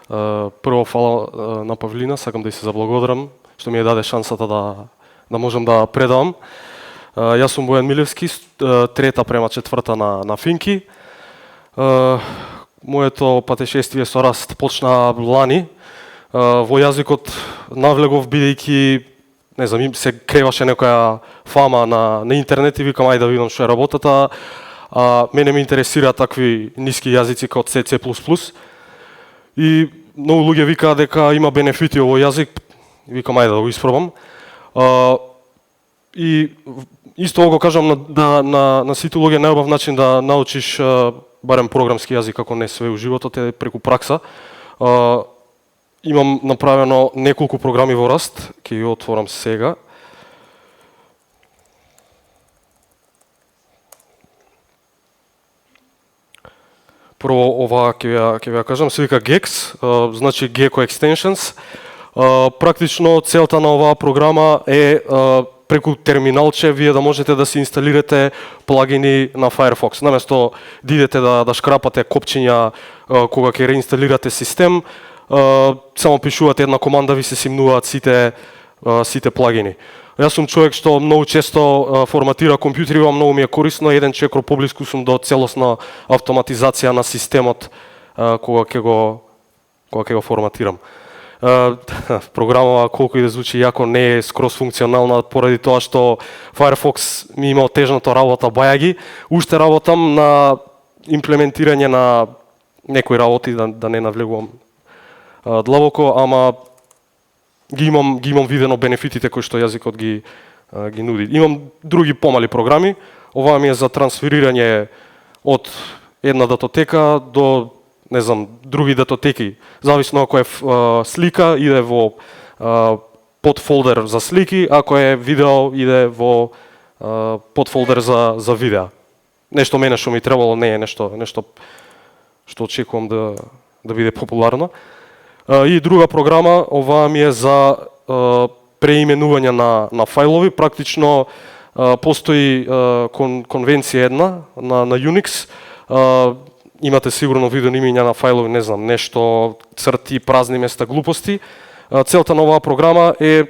Прво, фала на Павлина, сакам да се заблагодарам што ми ја даде шансата да можам да предавам. Јас сум Бојан Милевски, трета према четврта на Финки. Моето патешествие со Раст почна лани. Во јазикот навлегов бидејќи не знам, се креваше некоја фама на интернет и викам ајде да видам што е работата. Мене ме интересира такви ниски јазици како C, C++. И многу луѓе викаат дека има бенефити овој јазик. Викам ајде да го испробам. И исто го кажам на сите луѓе, најубав начин да научиш барем програмски јазик како не све у животот е преку пракса. Имам направено неколку програми во Раст, ќе ги отворам сега. Прво ова ќе ја кажам, се вика GEX, значи Gecko Extensions. Практично целта на оваа програма е преку терминалче вие да можете да се инсталирате плагини на Firefox. Наместо да идете да шкрапате копчиња кога ќе реинсталирате систем, само пишувате една команда, ви се симнуваат сите плагини. Јас сум човек што многу често форматира компјутери, многу ми е корисно, еден чекор поблиску сум до целосна автоматизација на системот кога ќе го форматирам. Програмава, колку и да звучи јако, не е скроз функционална поради тоа што Firefox ми имал тежната работа бајаги. Уште работам на имплементирање на некои работи, да не навлегувам длабоко, ама ги имам видено бенефитите кои што јазикот ги нуди. Имам други помали програми. Ова ми е за трансферирање од една датотека до не знам, други датотеки. Зависно ако е слика, иде во подфолдер за слики, ако е видео, иде во подфолдер за видеа. Нешто мене што ми требало, не е нешто што очекувам да биде популарно. И друга програма, оваа ми е за преименување на фајлови. Практично постои конвенција една на Unix. Имате сигурно видено имиња на фајлови, не знам, нешто, црти, празни места, глупости. Целта на оваа програма е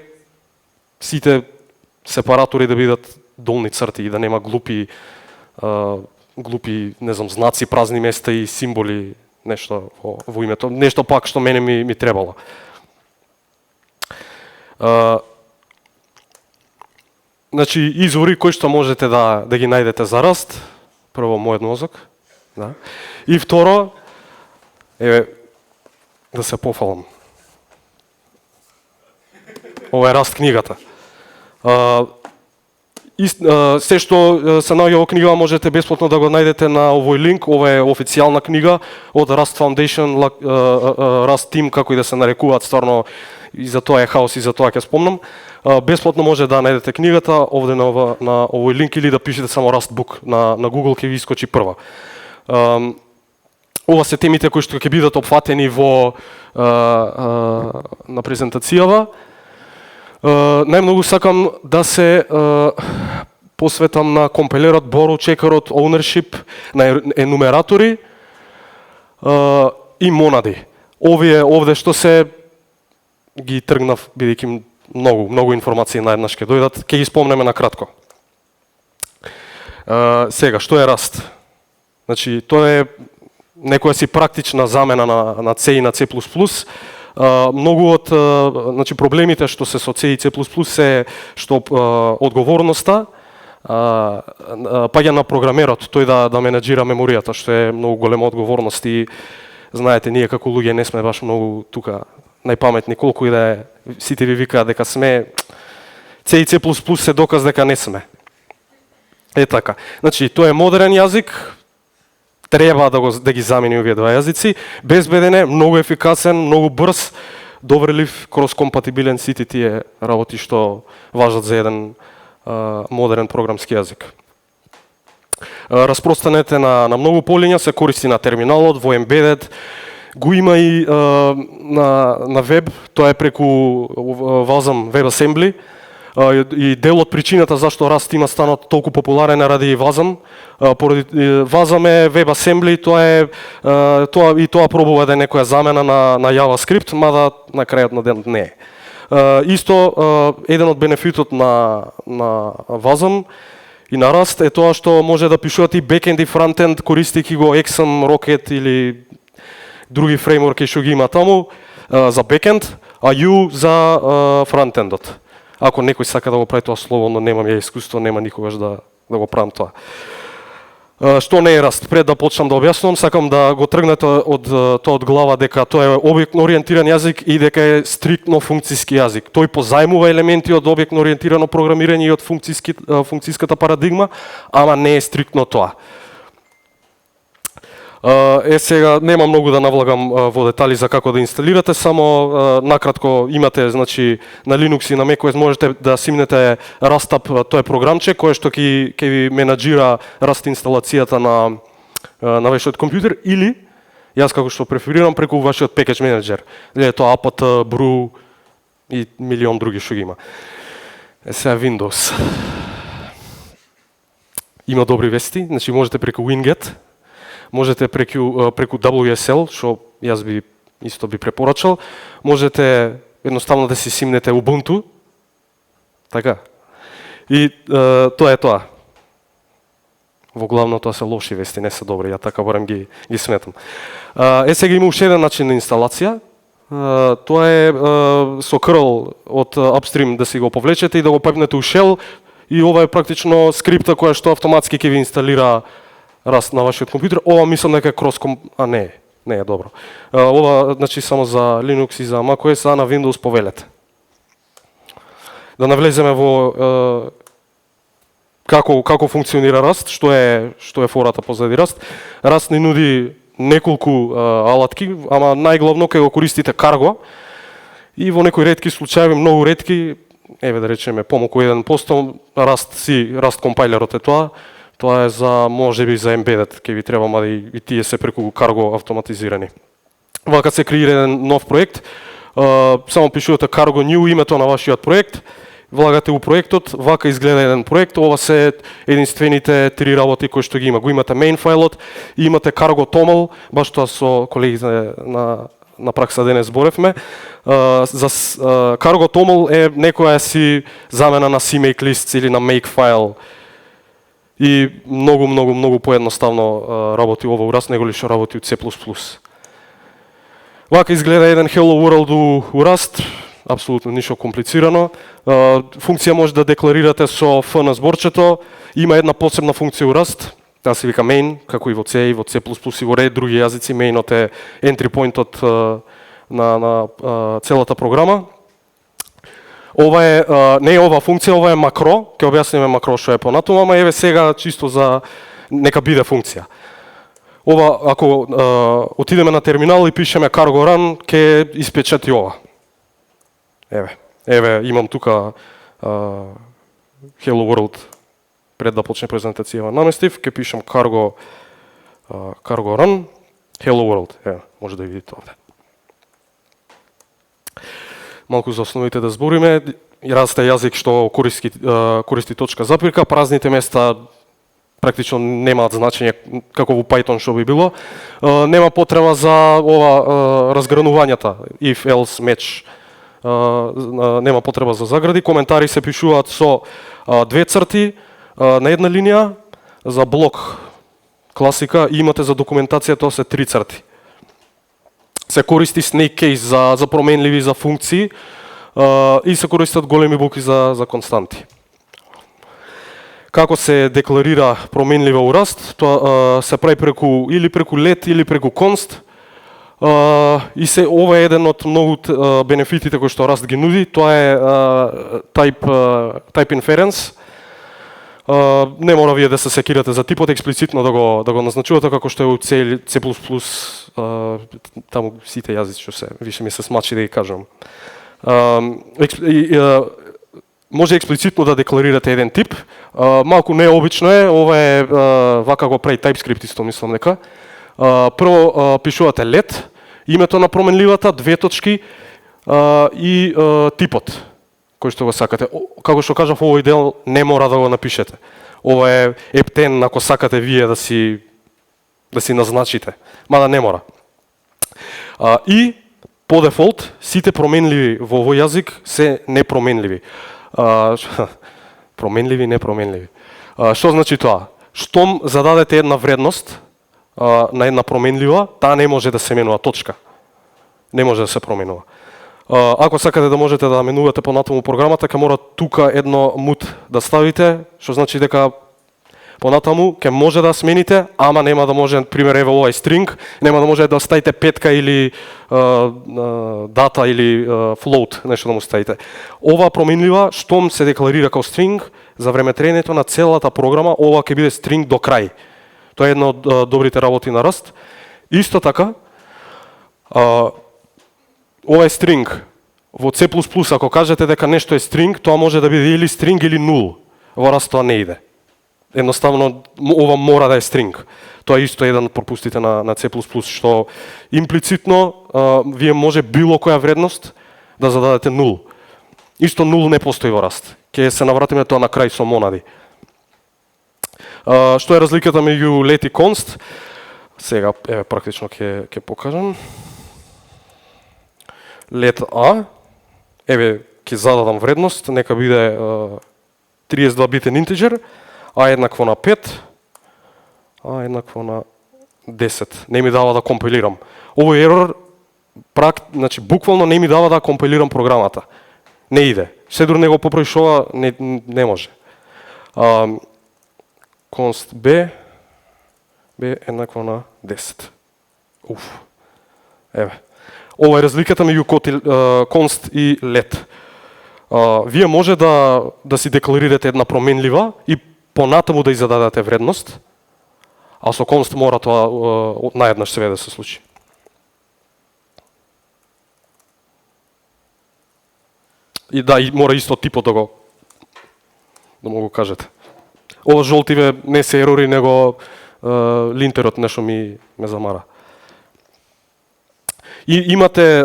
сите сепаратори да бидат долни црти и да нема глупи, не знам, знаци, празни места и символи, нешто во името, нешто пак што мене ми требало. Значи, извори кои што можете да ги најдете за Раст. Прво, мојот мозок. Да. И второ, да се пофалам. Ова е Раст книгата. Се што се наоѓа во книга можете бесплатно да го најдете на овој линк. Ова е официјална книга од Rust Foundation, Rust Team, како и да се нарекуваат, стварно и за тоа е хаос и за тоа ќе спомнам. Бесплатно може да најдете книгата овде на овој линк или да пишете само Rust Book на Google, ќе ви искочи прва. Ова се темите кои што ќе бидат опфатени на презентацијава. Најмногу сакам да се посветам на компилерот, борроw, чекерот, ownership, на енумератори и монади. Овде што се ги тргнав, бидејќи многу информации наеднаш ќе дојдат, ќе ги спомнеме на кратко. Сега, што е Раст? Значи, тоа е некоја си практична замена на C и на C++. Многу од проблемите што се со C и C++ е што одговорноста паѓа на програмерот, тој да менеджира меморијата, што е многу голема одговорност и знаете, ние како луѓе не сме баш многу тука најпаметни, колку и да е, сите ви викаат дека сме, C и C++ се доказ дека не сме. Е така. Значи, тоа е модерен јазик, треба да ги замени овие два јазици, безбеден е, многу ефикасен, многу брз, доверлив, крос-компатибилен, сите тие работи што важат за еден модерен програмски јазик. Распространет е на многу полиња, се користи на терминалот, во embedded, го има и на веб, тоа е преку WASM WebAssembly. И дел од причината зашто Rust има станат толку популарен е ради Wasm. Поради Wasm е WebAssembly, тоа пробува да е некоја замена на JavaScript, мада на крајот на денот не е. Исто, еден од бенефитот на Wasm и на Rust е тоа што може да пишуват и бекенд и фронтенд користејќи го Exam, Rocket или други фреймворки што ги има таму за бекенд, а U за фронтендот. Ако некој сака да го прави тоа слободно, немам ја искуство, нема никогаш да го правам тоа. Што не е Rust? Пред да почнам да објаснувам, сакам да го тргнете од тоа од глава дека тоа е објектно ориентиран јазик и дека е стриктно функциски јазик. Тој позајмува елементи од објектно ориентирано програмирање и од функциската парадигма, ама не е стриктно тоа. Сега нема многу да навлагам во детали за како да инсталирате, само накратко имате, значи на Linux и на macOS можете да симнете Rustup, тоа е програмче кое што ќе ви менаџира Rust инсталацијата на вашиот компјутер, или јас како што преферирам преку вашиот package менеджер. Или тоа apt, brew и милион други што ги има. Сега Windows. Има добри вести, значи можете преку Winget, можете преку WSL, што јас би исто би препорачал, можете едноставно да си симнете Ubuntu, така. И тоа е тоа. Во главно тоа се лоши вести, не се добри, ја така барем ги сметам. Сега има уште еден начин на инсталација. Тоа е со curl од upstream да си го повлечете и да го пипнете у shell, и ова е практично скрипта која што автоматски ќе ви инсталира Rust на вашиот компјутер. Ова мислам дека е не е добро. Ова значи само за Linux и за macOS, а на Windows повелете. Да навлеземе во како функционира Rust, што е фората позади Rust. Rust ни нуди неколку алатки, ама најглавно кога го користите Cargo и во некои ретки случаи, многу ретки, еве да речеме помалку 1%, Rust компајлерот е тоа. Тоа е за, можеби за embedded, ке ви треба, мада и тие се преку Cargo автоматизирани. Вака се креира еден нов проект, само пишувате Cargo New, името на вашиот проект, влагате у проектот, вака изгледа еден проект, ова се единствените три работи кои што ги има. Го имате main фајлот, и имате Cargo Toml, баш тоа со колегите на пракса денес зборевме. За Cargo Toml е некоја си замена на CMake lists или на make file. И многу поедноставно работи ова у Rust, него ли што работи у C++. Вака изгледа еден Hello World у Rust, апсолутно ништо комплицирано. Функција може да декларирате со F на зборчето. Има една посебна функција у Rust, таа се вика main, како и во C, и во C++, и во ред други јазици. Mainот е entry pointот на целата програма. Ова е, не е ова функција, ова е макро, ќе објасниме макро што е понатаму, ама еве сега чисто за нека биде функција. Ова, ако отидеме на терминал и пишеме cargo run, ќе испечати ова. Еве, имам тука Hello World, пред да почне презентацијава наместив, ќе пишем cargo run, Hello World, може да видите овде. Малку за основите да збориме. Rust е јазик што користи точка запирка, празните места практично немаат значење како во Python што би било. Нема потреба за ова разгранувањата, if, else, match. Нема потреба за загради. Коментари се пишуваат со две црти на една линија, за блок класика, и имате за документација тоа се три црти. Се користи snake case за променливи, за функции, и се користат големи буки за константи. Како се декларира променлива у Rust? Тоа се прави или преку let или преку const. И ова е еден од многу бенефитите кои што Rust ги нуди, тоа е type inference. Не мора вие да се секирате за типот, експлицитно да го назначувате како што е у C, C++, таму сите јазици што се, више ми се смачи да ги кажам. Може експлицитно да декларирате еден тип, малку необично е, ова е вака го прави TypeScript исто, мислам дека. Прво пишувате let, името на променливата, две точки и типот. кој што го сакате. Како што кажав, овој дел не мора да го напишете. Ова е ептен ако сакате вие да си назначите, мада не мора. И по дефолт сите променливи во овој јазик се непроменливи. Променливи, непроменливи. Што значи тоа? Штом зададете една вредност на една променлива, таа не може да се менува, точка. Не може да се променува. Ако сакате да можете да менувате понатаму програмата, ќе мора тука едно мут да ставите, што значи дека понатаму ќе може да смените, ама нема да може, пример, ево овај string, нема да може да ставите петка или дата или float, нешто да му ставите. Ова променлива, штом се декларира како string, за време тренето на целата програма, ова ќе биде string до крај. Тоа е една од добрите работи на Rust. Исто така, овај string во C++, ако кажете дека нешто е string, тоа може да биде или string или null. Во Rust тоа не иде. Едноставно, ова мора да е string. Тоа е исто еден од пропустите на C++, што имплицитно вие може било која вредност да зададете null. Исто null не постои во Rust. Ќе се навратиме тоа на крај со монади. Што е разликата меѓу let и const? Сега, практично ќе покажам. Let A, ќе зададам вредност, нека биде 32 битен интеджер, А еднакво на 5, А еднакво на 10. Не ми дава да компилирам. Овој ерор, значи буквално не ми дава да компилирам програмата. Не иде. Се дури не го поправиш ова, не може. Const B еднакво на 10. Уф. Ова е разликата меѓу const и let. Вие може да си декларирате една променлива и понатаму да ја зададете вредност, а со const мора тоа наеднаш себе да се случи. И да, и мора исто типот да му го кажете. Ова жолтиве не се ерори, него линтерот нешто ме замара. И имате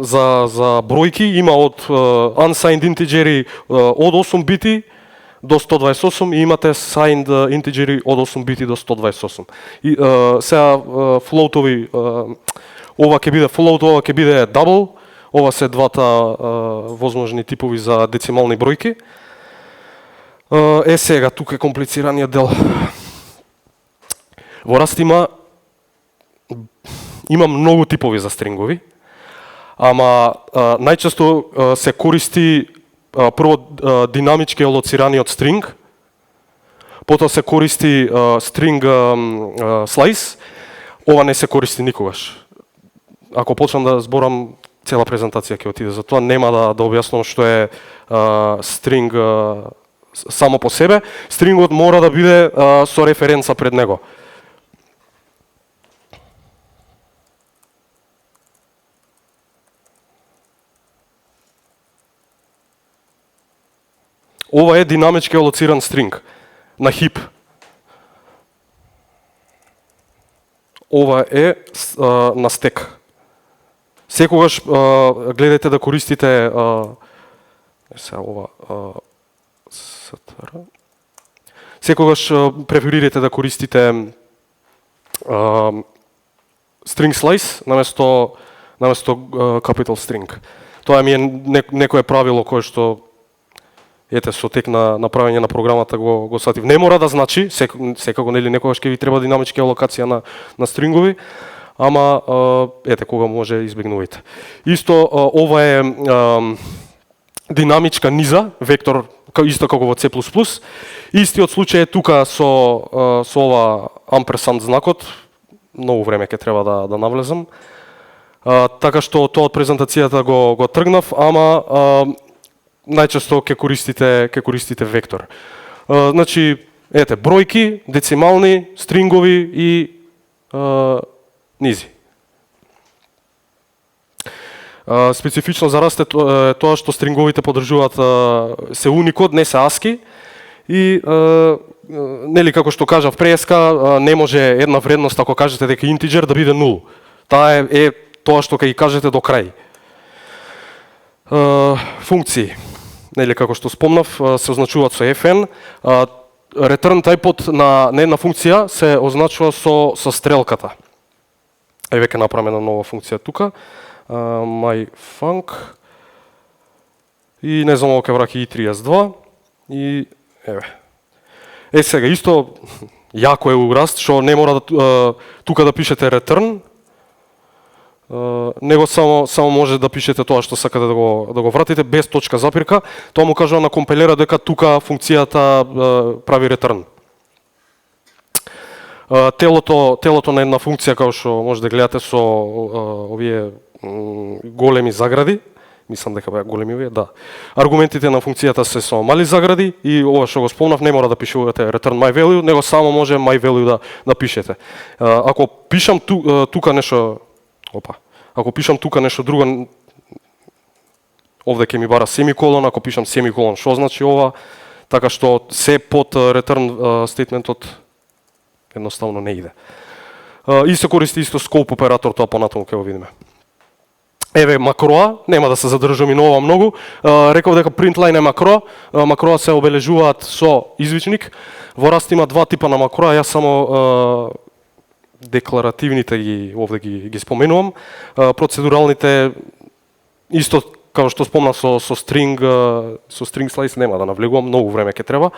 за бројки, има од unsigned интеджери од 8 бити до 128 и имате signed интеджери од 8 бити до 128. И сега флоутови, ова ќе биде float, ова ќе биде double, ова се двата возможни типови за децимални бројки. Сега, тука е комплицираниот дел. Во Rust има многу типови за стрингови, ама најчесто се користи прво динамички алоцираниот стринг, потоа се користи string slice, ова не се користи никогаш. Ако почнам да зборам, цела презентација ќе отиде, затоа нема да објаснувам што е string само по себе. Стрингот мора да биде со референца пред него. Ова е динамички алоциран стринг на хип. Ова е на стек. Секогаш гледајте да користите секогаш преферирате да користите string slice наместо capital string. Тоа ми е некое правило кое што со тек на правење на програмата го сатив. Не мора да значи, секако нели некогаш ќе ви треба динамичка алокација на стрингови, ама кога може избегнувајте. Исто ова е динамичка низа, вектор исто како во C++. Истиот случај е тука со ова амперсанд знакот. Многу време ќе треба да навлезам. Така што тоа од презентацијата го тргнав, ама најчесто ќе користите вектор. Значи, бројки, децимални, стрингови и низи. Специфично за Rust е тоа што стринговите поддржуваат се Unicode, не се ASCII и нели како што кажав преска, не може една вредност ако кажете дека интиджер да биде 0. Таа е тоа што ќе ги кажете до крај. Функции. нели како што спомнав, се означуваат со FN. Return type на една функција се означува со стрелката. Веќе направиме една нова функција тука. myfunc и не знам оке враќа i32 и еве. Сега исто јако е у Rust што не мора тука да пишете return, него само може да пишете тоа што сакате да го вратите без точка запирка. Тоа му кажува на компилера дека тука функцијата прави return. Телото на една функција, како што може да гледате со овие големи загради, мислам дека беа големи овие, да. Аргументите на функцијата се со мали загради и ова што го спомнав, не мора да пишувате return my value, него само може my value да пишете. Ако пишам тука нешто, ако пишам тука нешто друго, овде ќе ми бара семиколон, ако пишам семиколон, што значи ова? Така што се под return стейтментот едноставно не иде. И се користи исто scope оператор, тоа понатаму ќе го видиме. Еве макроа, нема да се задржам и на ова многу. Реков дека println е макро. Макроа се обележуваат со извичник. Во Rust има два типа на макроа, јас само декларативните овде ги споменувам. Процедуралните исто како што спомнав со string slice нема да навлегувам, многу време ќе треба.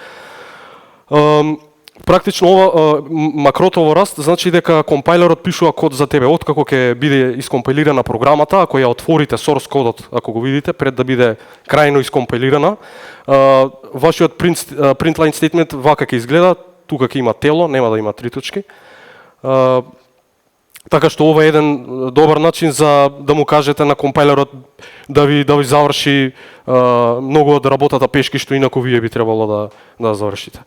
Практично ова макрото во Rust значи дека компилерот пишува код за тебе откако ќе биде искомпилирана програмата, ако ја отворите source кодот, ако го видите пред да биде крајно искомпилирана, вашиот println statement вака ќе изгледа, тука ќе има тело, нема да има три точки. Така што ова е еден добар начин за да му кажете на компилерот да ви заврши многу од работата пешки што инаку вие би требало да завршите.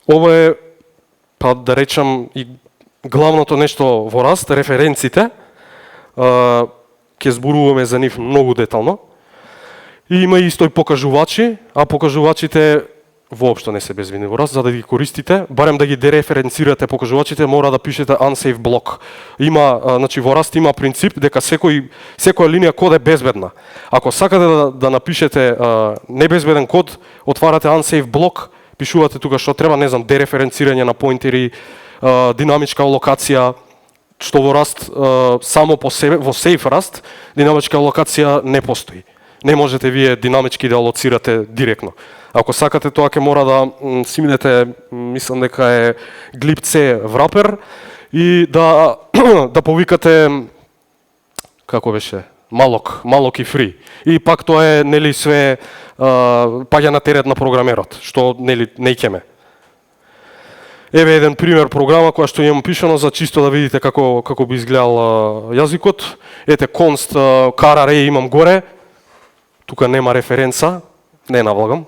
Ова е, па да речам, и главното нешто во Rust, референците. Ќе зборуваме за нив многу детално. И има исто и покажувачи, а покажувачите воопшто не се безвидни во Rust, за да ги користите, барем да ги дереференцирате покажувачите, мора да пишете unsafe block. Има, значи во Rust има принцип дека секоја линија код е безбедна. Ако сакате да напишете небезбеден код, отварате unsafe block, пишувате тука што треба, не знам, дереференцирање на поинтери, динамичка алокација, што во Rust само по себе, во Safe Rust, динамичка алокација не постои. Не можете вие динамички да алоцирате директно. Ако сакате тоа ќе мора да симнете, мислам дека е glibc wrapper и да повикате, како беше, малок и free. И пак тоа е нели све паѓа на терет на програмерот, што нели не икеме. Еве еден пример програма која што имам пишано за чисто да видите како би изгледал јазикот. Ете const char array имам горе. Тука нема референца, не навлагам.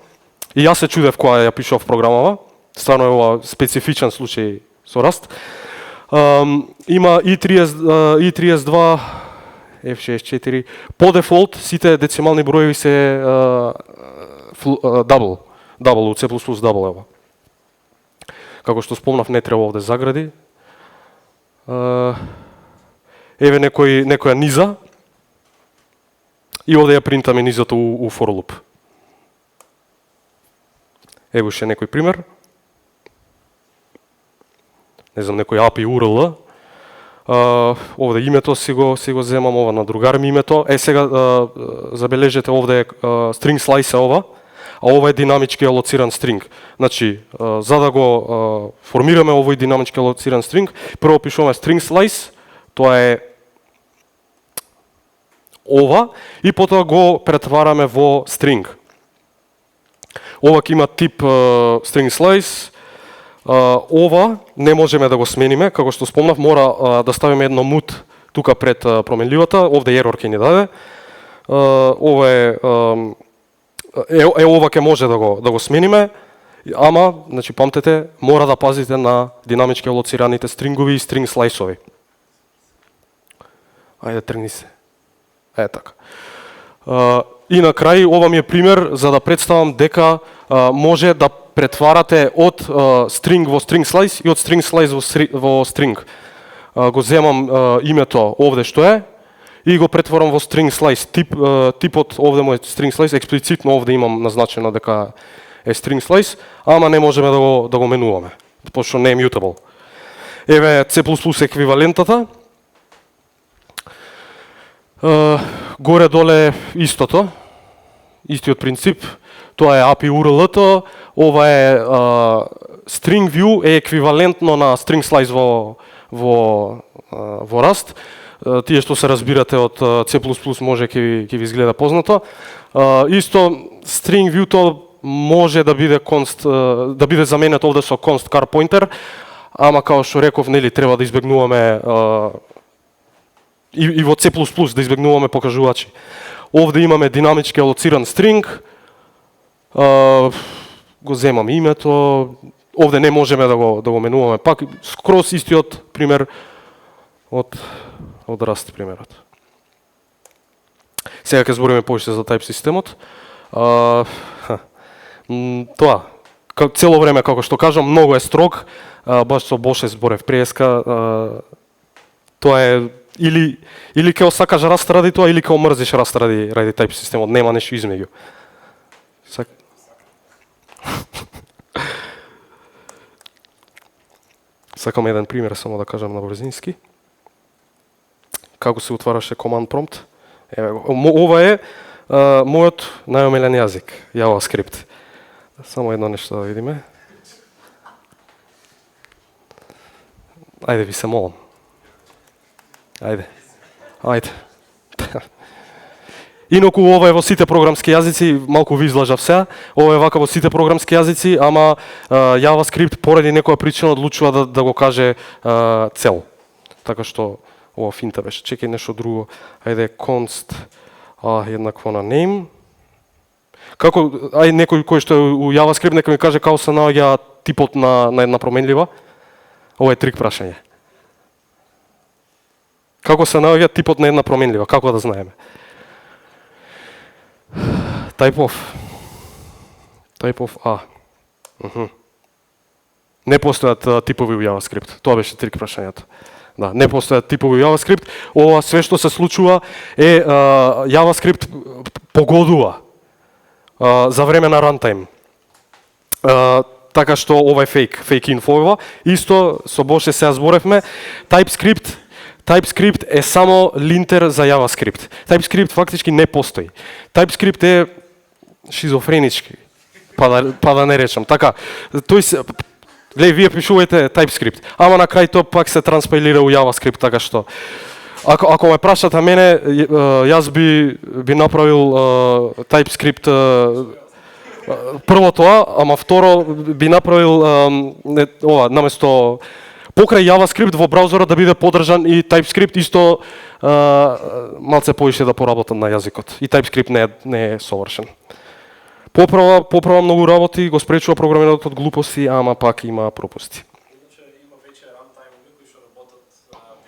И јас се чудев кога ја пишав програмава. Стварно е ова специфичен случај со Rust. Има i32 F64. По дефолт сите децимални броеви се double у C++ double ева. Како што спомнав, не треба овде загради. Еве некоја низа. И овде ја принтаме низото у for loop. Ево ше некој пример. Не знам, некој API URL. Овде името си го земам, ова на другар ми името. Сега забележете овде string slice ова, а ова е динамички алоциран string. Значи, за да го формираме овој динамички алоциран string, прво пишуваме string slice, тоа е ова, и потоа го претвараме во string. Ова ќе има тип string slice. Ова не можеме да го смениме, како што спомнав, мора да ставиме едно мут тука пред променливата, овде ерор ќе ни даде. Ова ова ќе може да го смениме, ама, значи памтете, мора да пазите на динамички алоцираните стрингови и string слайсови. Ајде, тргни се. Така. И на крај, ова ми е пример за да представам дека може да претварате од string во string slice и од string slice во string. Го земам името овде што е и го претворам во string slice. Типот овде му е string slice, експлицитно овде имам назначено дека е string slice, ама не можеме да го менуваме, пошто не е mutable. Еве C++ еквивалентата. Горе-доле истото, истиот принцип. Тоа е API URL-то, ова е string view е еквивалентно на string slice во Rust. Тие што се разбирате од C++ може ќе ви изгледа познато. Исто string view-то може да биде да биде заменет овде со const char pointer, ама као што реков, нели треба да избегнуваме и во C++ да избегнуваме покажувачи. Овде имаме динамички алоциран string, го земам името, овде не можеме да го менуваме. Пак скрос истиот пример од Rust примерот. Сега ќе збориме повеќе за type системот. Тоа, цело време како што кажам, многу е строг, баш со Боше зборев преска, тоа е или ќе осакаш Rust ради тоа, или ќе омрзиш Rust ради type системот, нема нешто измеѓу. Сакам еден пример само да кажам на брзински. Како се отвараше command prompt. Ова е мојот најомилен јазик, JavaScript. Само едно нешто да видиме. Ајде ви се молам. Ајде. Инаку ова е во сите програмски јазици, малку ви излажав сега, ова е вака во сите програмски јазици, ама JavaScript поради некоја причина одлучува да го каже цел. Така што ова финта беше. Чекај нешто друго. Ајде const еднакво на name. Како некој кој што е у JavaScript нека ми каже како се наоѓа типот на една променлива? Ова е трик прашање. Како се наоѓа типот на една променлива? Како да знаеме? Type of A. Не постојат типови у JavaScript. Тоа беше трик прашањето. Да, не постојат типови у JavaScript. Ова све што се случува е JavaScript погодува за време на runtime. Така што ова е fake info ова. Исто со Боше сега зборевме, TypeScript е само линтер за JavaScript. TypeScript фактички не постои. TypeScript е шизофренички, па да не речам. Така, глеј, вие пишувајте TypeScript, ама на крај тоа пак се транспайлира у JavaScript, така што ако ме прашате мене, јас би направил TypeScript прво тоа, ама второ би направил ова наместо покрај JavaScript во браузерот да биде поддржан и TypeScript исто малце повише да поработам на јазикот. И TypeScript не е совршен. Поправа многу работи, го спречува програмираното од глупости, ама пак има пропусти. Иначе има веќе рантаймови кои што работат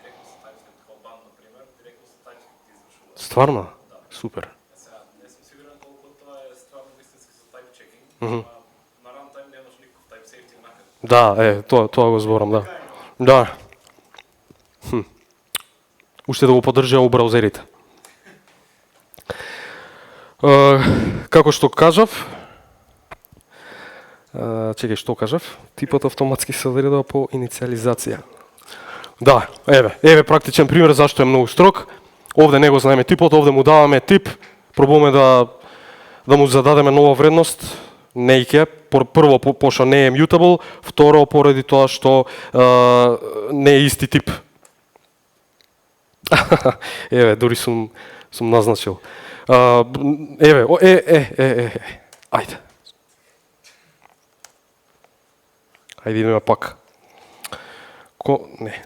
директно со TypeScript, како Band, например, директно со TypeScript извршуваат. Стварно? Да. Супер. Сега, не сум сигурен колку тоа е стварно вистински со type checking, на рантайм немаш никаков type safety накаде. Да, тоа го зборам, да. Да. Уште да го поддржа у браузерите. Како што кажав, чекај, што кажав? Типот автоматски се одредува по инициализација. Да, еве практичен пример зашто е многу строг. Овде не го знаеме типот, овде му даваме тип, пробуваме да му зададеме нова вредност, не ќе, прво пошто не е mutable, второ поради тоа што не е исти тип. Еве, дури сум назначил. Еве, ајде. Ајде идеме пак.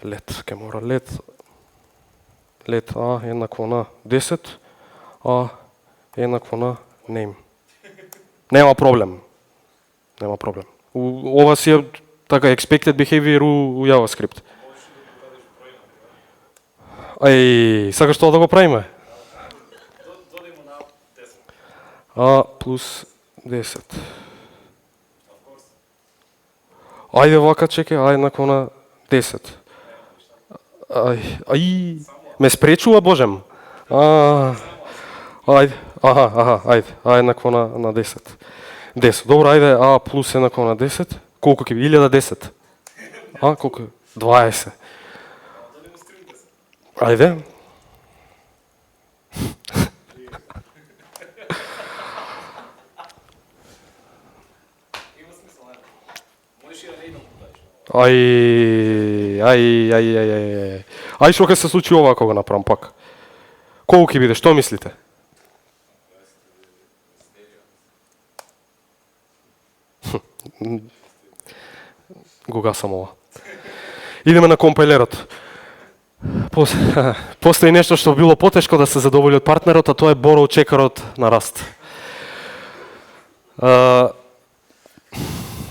Лет, ке мора лет А еднакво на 10, А еднакво на name. Нема проблем. Ова си е така expected behavior у JavaScript. Сакаш тоа да го правиме? Додиме на 10. А плюс 10. Ајде вака, чекај, А еднакво на 10. Ме спречува, Божем. Ајде, ајде еднакво на 10. 10. Добро, ајде, а плюс еднакво на 10. Колку ќе би? 1010. Колку? 20. Ајде. Има смисла, не? Можеш и да не идам подадиш. Ај, што ќе се случи ова ако го направам пак? Колку ќе биде, што мислите? Го гасам ова. Идеме на компајлерот. Постои нешто што било потешко да се задоволи од партнерот, а тоа е борроw чекерот на Rust.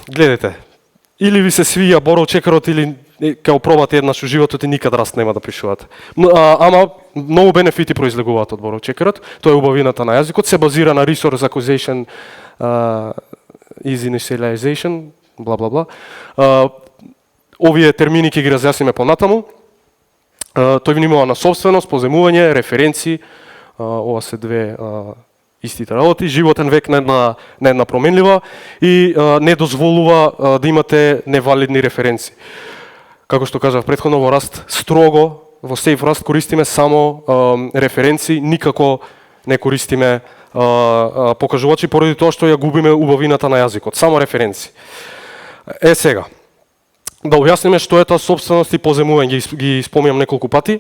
Гледайте, или ви се свија борроw чекерот, или као пробате еднаш у животот и никад Rust нема да пишувате. Ама многу бенефити произлегуваат од борроw чекерот. Тоа е убавината на јазикот, се базира на resource acquisition, easy initialization, бла бла бла. Овие термини ќе ги разјасниме понатаму. Тој внимава на собственост, поземување, референци, ова се две истите работи, животен век на една променлива и не дозволува да имате невалидни референци. Како што кажав претходно, во Rust строго, во Safe Rust користиме само референци, никако не користиме покажувачи, поради тоа што ја губиме убавината на јазикот, само референци. Сега, да објасниме што е тоа собственост и поземување, ги спомнам неколку пати.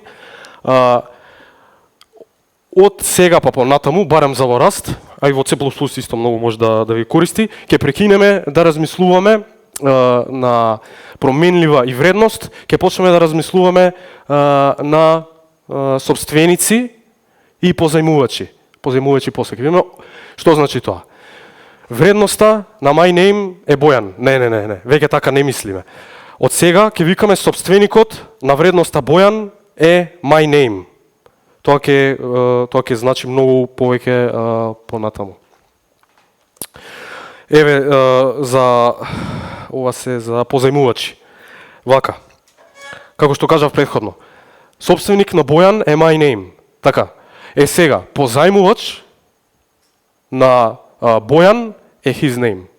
Од сега па понатаму, барем за во Rust, а и во C++ исто многу може да ви користи, ќе прекинеме да размислуваме на променлива и вредност, ќе почнеме да размислуваме на собственици и позајмувачи. Позајмувачи после ќе видиме. Што значи тоа? Вредноста на my name е Бојан. Не, веќе така не мислиме. Од сега ќе викаме собственикот на вредноста Бојан е my name. Тоа ќе значи многу повеќе понатаму. Еве за ова се за позајмувачи. Вака. Како што кажав претходно. Собственик на Бојан е my name. Така. Сега позајмувач на Бојан е his name.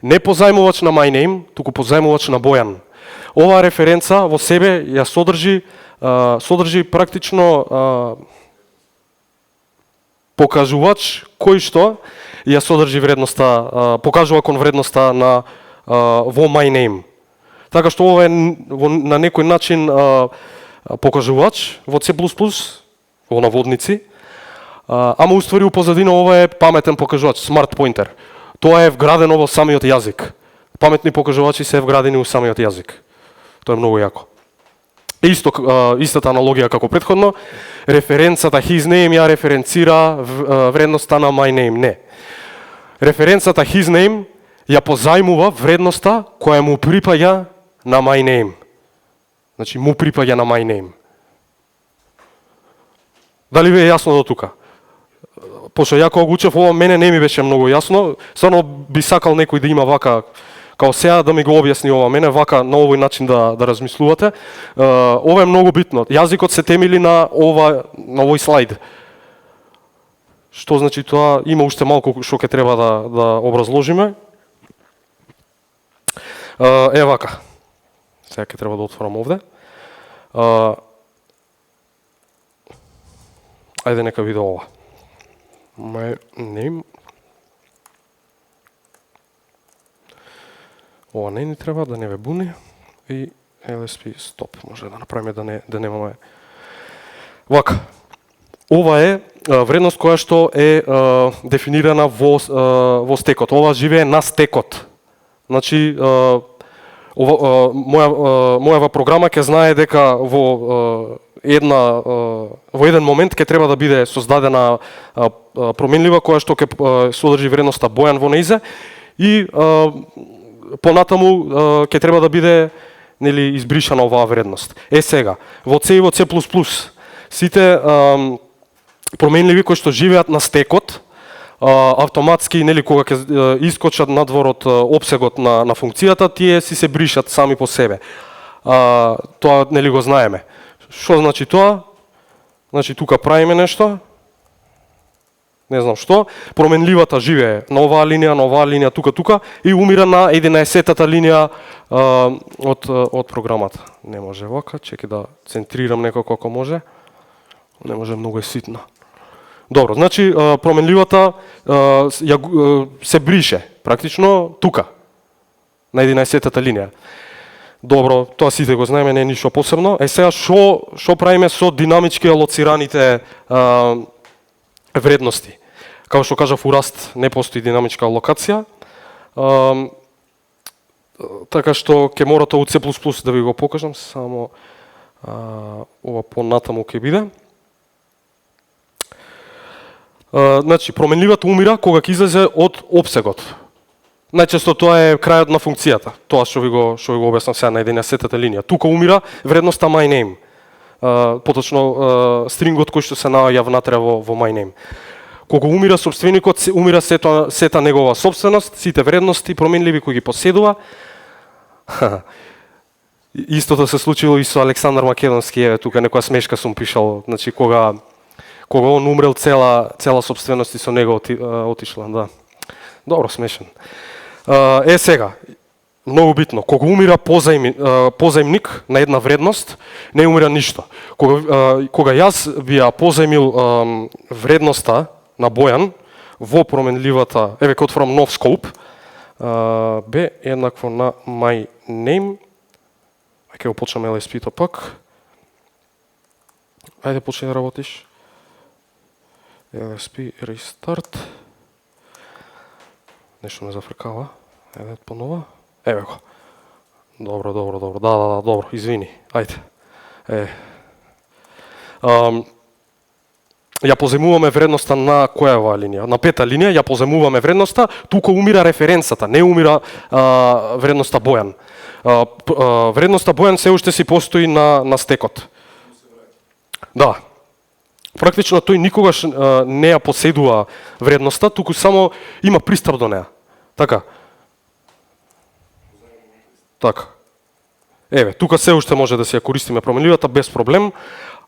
Не позајмувач на my name, туку позајмувач на Бојан. Оваа референца во себе ја содржи практично покажувач кој што ја содржи вредноста, покажува кон вредноста на во my name. Така што ова е на некој начин покажувач во C++, во наводници, ама уствари у позадина ова е паметен покажувач, smart pointer. Тоа е вградено во самиот јазик. Паметни покажувачи се вградени у самиот јазик. Тоа е многу јако. Истата аналогија како претходно, референцата his name ја референцира вредноста на my name. Не. Референцата his name ја позајмува вредноста која му припаѓа на my name. Значи му припаѓа на my name. Дали ви е јасно до тука? Пошто ја кога го учев ова, мене не ми беше многу јасно. Стварно би сакал некој да има вака, као сега да ми го објасни ова мене, вака на овој начин да размислувате. Ова е многу битно. Јазикот се темели на овој слайд. Што значи тоа? Има уште малку што ќе треба да образложиме. Вака. Сега ќе треба да отворам овде. Ајде нека биде ова. My name. Ова не ни треба, да не ве буни. И LSP stop може да направиме да немаме. Вака. Ова е вредност која што е дефинирана во стекот. Ова живее на стекот. Значи мојава програма ќе знае дека во еден момент ќе треба да биде создадена променлива која што ќе содржи вредноста Бојан во нејзе и понатаму ќе треба да биде избришана оваа вредност. Сега, во C и во C++, сите променливи кои што живеат на стекот, автоматски, кога ќе искочат надвор од опсегот на функцијата, тие си се бришат сами по себе. Тоа го знаеме. Што значи тоа? Значи тука правиме нешто, не знам што, променливата живее на оваа линија, тука и умира на 11-тата линија од програмата. Не може вака, чеки да центрирам некако ако може. Не може, многу е ситна. Добро, значи променливата се брише практично тука на 11-тата линија. Добро, тоа сите го знаеме, не е ништо посебно. Сега што правиме со динамички алоцираните вредности? Како што кажав, у Rust не постои динамичка алокација. Така што ќе морате у C++ да ви го покажам, само ова понатаму ќе биде. Значи, променливата умира кога ќе излезе од опсегот. Најчесто тоа е крајот на функцијата. Тоа што ви го објаснав сега на 11-тата линија. Тука умира вредноста myName. Поточно стрингот кој што се наоѓа внатре во myName. Кога умира собственикот, умира сета негова собственост, сите вредности променливи кои ги поседува. Истото се случило и со Александар Македонски, еве тука некоја смешка сум пишал, значи кога он умрел, цела собственост и со него отишла, да. Добро, смешен. Сега, многу битно, кога умира позаимник на една вредност, не умира ништо. Кога јас би ја позаимил вредноста на Бојан во променливата, еве ќе отворам нов скоп, b еднакво на myName, ќе го почнеме LSP-то пак. Ајде, почни да работиш. LSP restart. Нешто ме зафркава. Еве понова. Еве го. Добро. Да, добро. Извини. Ајде. Ја поземуваме вредноста на која линија? На 5-та линија ја поземуваме вредноста, тука умира референцата, не умира вредноста Бојан. Вредноста Бојан се уште си постои на стекот. Да. Практично тој никогаш не ја поседува вредноста, туку само има пристап до неа. Така. Еве, тука се уште може да си ја користиме променливата без проблем,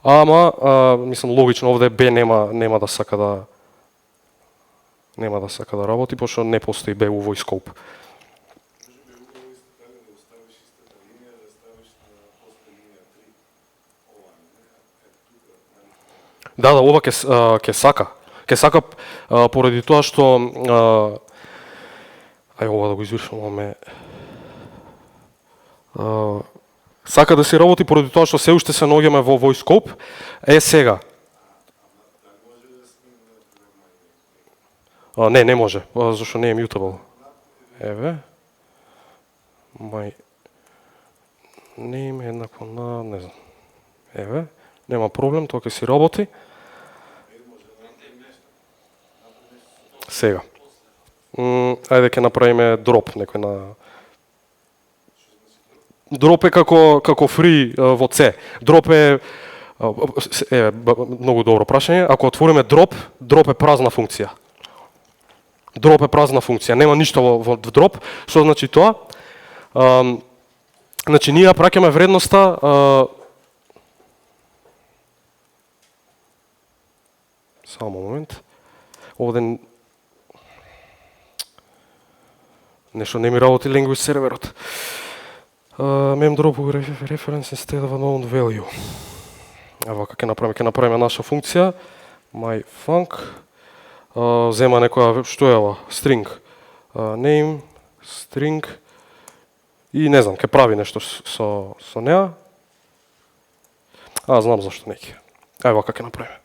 ама мислам логично овде B нема да сака да работи, пошто не постои B у овој скоп. Да, ова ќе сака. Ќе сака поради тоа што ај ова да го извршуваме. Сака да се работи поради тоа што се уште се наоѓаме во овој скоп. Сега. Не може, зашто не е mutable. Еве. myName еднакво на, не знам. Еве, нема проблем, тоа ќе си работи. Сега. Ајде ќе направиме дроп некој на. Дроп е како free во C. Дроп е многу добро прашање. Ако отвориме дроп е празна функција. Дроп е празна функција, нема ништо во дроп. Што значи тоа? Значи ние праќаме вредноста само момент. Овде нешто не ми работи language серверот. Memdrop reference instead of a known value. Ево како ќе направиме наша функција myFunc. Зема некоја, што е ова? String. Name, string. И не знам, ќе прави нешто со неа. Знам зашто не ќе. Ево како ќе направиме.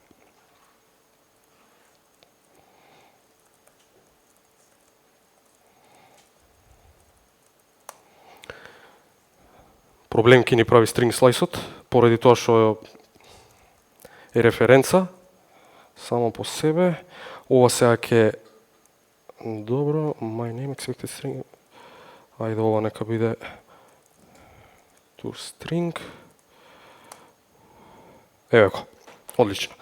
Проблем ќе ни прави string slice-от, поради тоа што е референца само по себе. Ова сега ќе добро, myName expected string. Ајде ова нека биде to string. Еве го. Одлично.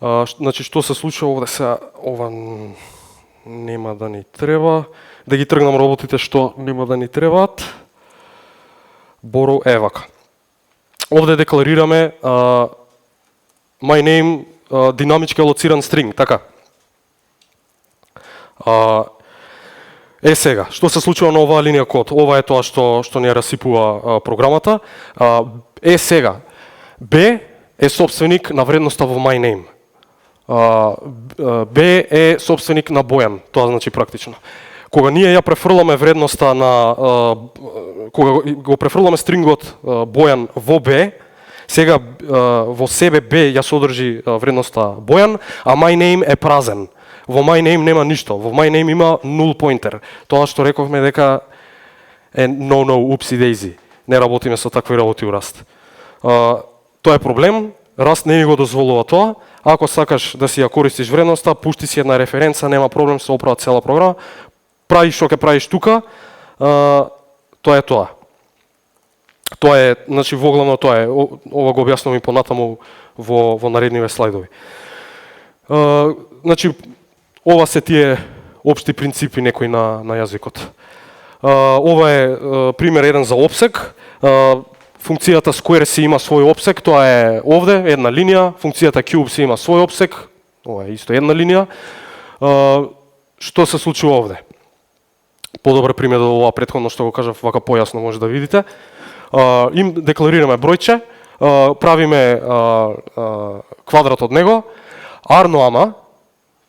Значи што се случува овде сега, ова нема да ни треба. Да ги тргнам работите што нема да ни требаат. Borrow е вака. Овде декларираме myName динамички алоциран стринг, така. Сега, што се случува на оваа линија код? Ова е тоа што ни ја расипува програмата. Сега, B е собственик на вредноста во my name. B е собственик на Бојан, тоа значи практично. Кога ние ја префрламе вредноста на кога го префрламе стрингот Бојан во B, сега во себе B ја содржи вредноста Бојан, а my name е празен. Во my name нема ништо. Во my name има null pointer. Тоа што рековме дека е no upsi daisy. Не работиме со такви работи у Rust. Тоа е проблем. Rust не ни го дозволува тоа. Ако сакаш да си ја користиш вредноста, пушти си една референца, нема проблем, се оправа цела програма. Прави што ќе правиш тука, тоа е тоа. Тоа е, значи воглавно тоа е. Ова го објаснувам и понатаму во наредниве слайдови. Значи, ова се тие општи принципи некои на јазикот. Ова е пример еден за опсек. Функцијата square си има свој опсек, тоа е овде, една линија. Функцијата cube си има свој опсек, ова е исто една линија. Што се случува овде? Подобар пример од ова претходно што го кажав, вака појасно може да видите. Им декларираме бројче, правиме квадрат од него, арно ама,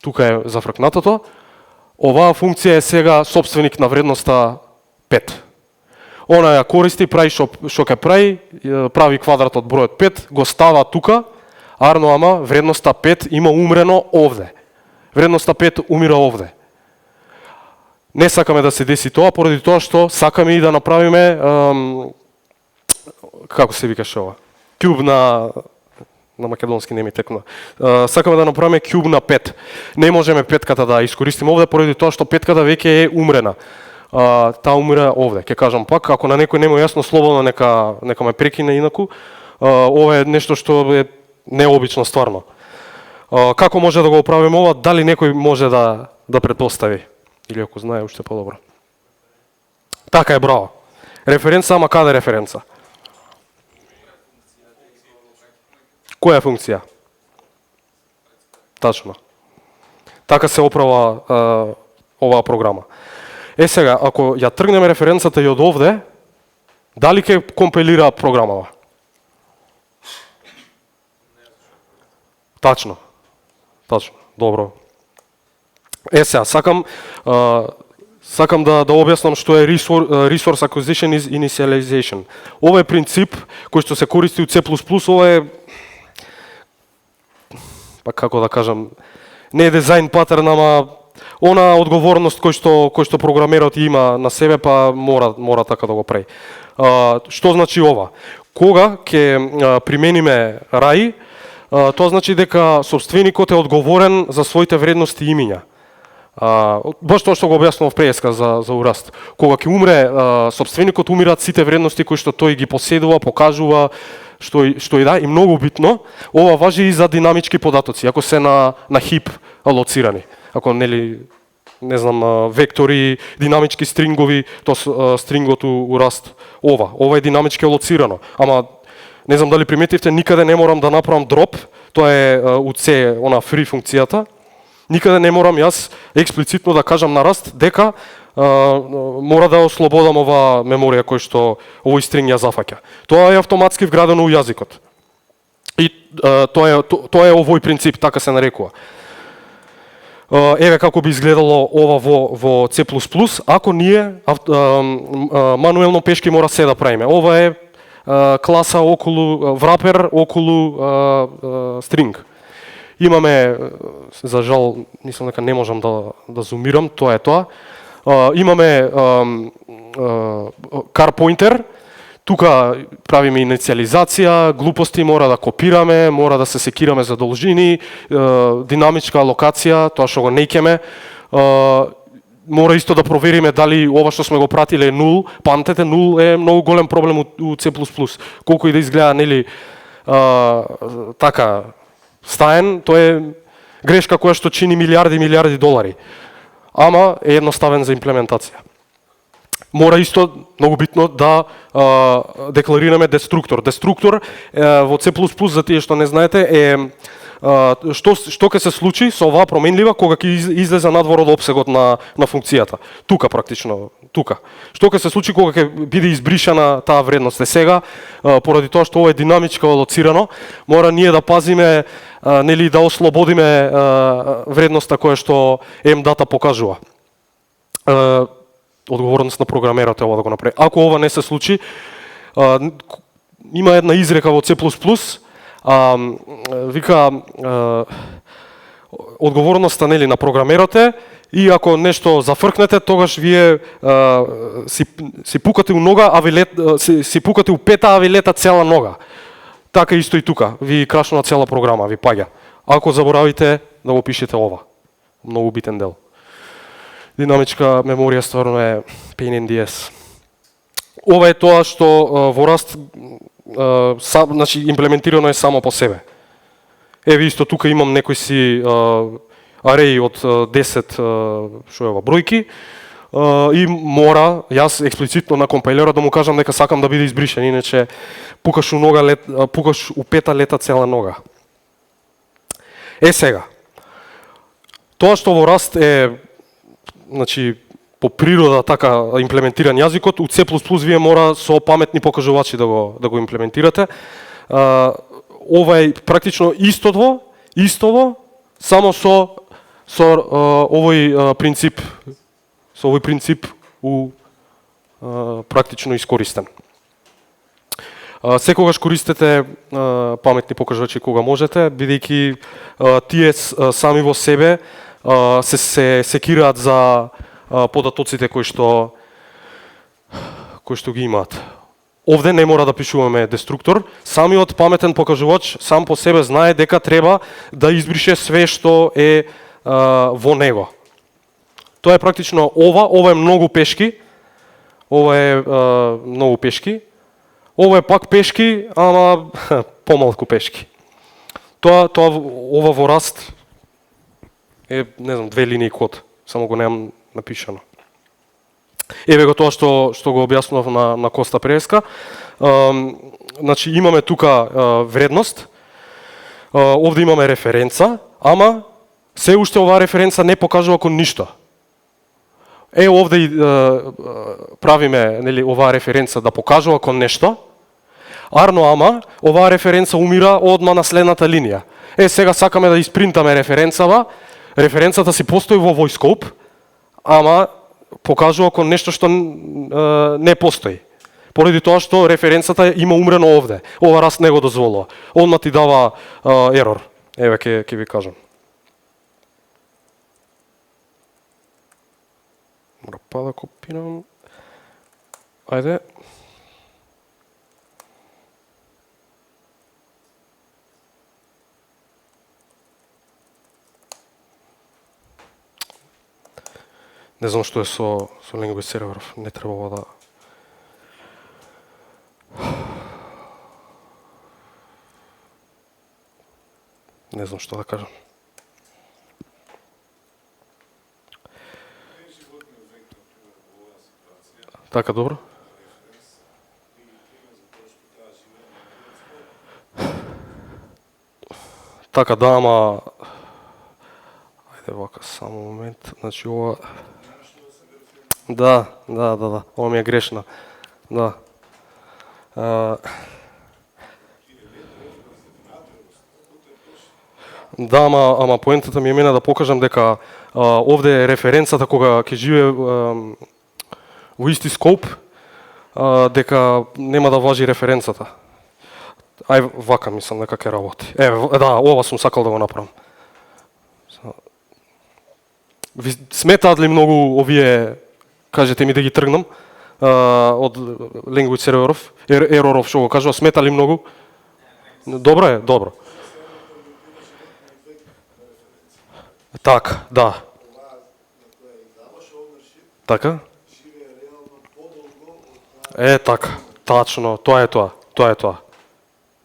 тука е зафркнатото, оваа функција е сега собственик на вредноста 5. Она ја користи, прави што ќе прави, прави квадрат од бројот 5, го става тука, арно ама вредноста 5 има умрено овде. Вредноста 5 умира овде. Не сакаме да се деси тоа, поради тоа што сакаме и да направиме, како се викаше ова, куб на македонски не ми текна. Сакаме да направиме куб на 5. Не можеме петката да искористиме овде, поради тоа што петката веќе е умрена. Таа умира овде. Ке кажам пак, ако на некој нема јасно, слободно нека ме прекине инаку. Ова е нешто што е необично стварно. Како може да го оправиме ова? Дали некој може да претпостави? Или ако знае, уште подобро. Така е, браво. Референца, ама каде референца? Која функција? Тачно. Така се оправа оваа програма. Сега, ако ја тргнеме референцата и од овде, дали ќе компилира програмава? Тачно. Добро. Сега, сакам да објаснам што е Resource Acquisition is Initialization. Ова е принцип кој што се користи у C++, ова е, па како да кажам, не е дизајн патерн, ама она одговорност кој што програмерот има на себе, па мора така да го прави. Што значи ова? Кога ќе примениме RAI, тоа значи дека собственикот е одговорен за своите вредности и имиња. Баш тоа што го објаснував преска за Rust. Кога ќе умре собственикот, умираат сите вредности кои што тој ги поседува, покажува, што и да, и многу битно, ова важи и за динамички податоци, ако се на хип алоцирани. Ако нели, не знам, вектори, динамички стрингови, тоа стрингот у Rust. Ова е динамички алоцирано. Ама не знам дали приметивте, никаде не морам да направам дроп, тоа е у C, она free функцијата. Никаде не морам јас експлицитно да кажам на Rust дека мора да ослободам оваа меморија кој што овој стринг ја зафаќа. Тоа е автоматски вградено у јазикот. И тоа е овој принцип, така се нарекува. Еве како би изгледало ова во C++, ако ние мануелно пешки мора се да правиме. Ова е класа околу wrapper, околу стринг. Имаме, за жал, мислам дека не можам да зумирам, тоа е тоа. Имаме car pointer, тука правиме инициализација, глупости мора да копираме, мора да се секираме за должини, динамичка алокација, тоа што го неќеме. Мора исто да провериме дали ова што сме го пратиле е нул. Памтете, нул е многу голем проблем у C++. Колку и да изгледа, нели, така, стаен, тоа е грешка која што чини милиарди долари. Ама е едноставен за имплементација. Мора исто, многу битно, да декларираме деструктор. Деструктор во C++, за тие што не знаете, е што ќе се случи со оваа променлива кога ќе излезе надвор од опсегот на функцијата. Тука практично, тука. Што ќе се случи кога ќе биде избришана таа вредност? Сега, поради тоа што ова е динамичко лоцирано, мора ние да пазиме, нели да ослободиме вредноста која што mdata покажува. Одговорност на програмерот е ова да го направи. Ако ова не се случи, има една изрека во C++, вика одговорноста нели на програмерот е, и ако нешто зафркнете, тогаш вие си пукате у нога, а ви си пукате у пета, а ви лета цела нога. Така исто и тука, ви крашна цела програма, ви паѓа. Ако заборавите да го пишете ова. Многу битен дел. Динамичка меморија стварно е pain in the ass. Ова е тоа што во Rust значи имплементирано е само по себе. Еве исто тука имам некој си арей од 10 што е ова бројки и мора јас експлицитно на компајлерот да му кажам дека сакам да биде избришен, иначе пукаш у нога пукаш у пета лета цела нога. Сега. Тоа што во Rust е значи по природа така имплементиран јазикот, у C++ вие мора со паметни покажувачи да го имплементирате. Ова е практично истово, само со овој принцип, практично искористен. Секогаш користете паметни покажувачи кога можете, бидејќи тие сами во себе се секираат за податоците кои што ги имаат. Овде не мора да пишуваме деструктор, самиот паметен покажувач сам по себе знае дека треба да избрише све што е во него. Тоа е практично ова е многу пешки, ова е многу пешки, ова е пак пешки, ама помалку пешки. Ова во Rust е, не знам, 2 линии код, само го немам напишано. Еве го тоа што го објаснував на Коста Преска. Значи имаме тука вредност, овде имаме референца, ама се уште оваа референца не покажува кон ништо. Овде правиме нели оваа референца да покажува кон нешто, арно ама оваа референца умира одма на следната линија. Сега сакаме да испринтаме референцата си постои во voice-scope, ама покажува кон нешто што не постои. Поради тоа што референцата има умрено овде. Ова Rust не го дозволува. Одма ти дава ерор. Еве ќе ви кажам. Мора па да копирам. Ајде. Не знам што е со language server, не требало да... Не знам што да кажам. Така, добро? Така, да, ама... Ајде вака, само момент, значи ова... Да, ова ми е грешна. Да. Да, ама поентата ми е мене да покажам дека овде е референцата кога ќе живее во исти скоп, дека нема да важи референцата. Ај вака мислам дека ќе работи. Да, ова сум сакал да го направам. Ви сметаат ли многу овие, кажете ми да ги тргнам, од language серверов, ероров што го кажува, смета ли многу? Добро е, добро. Така, да. Така? Така, тачно, тоа е тоа.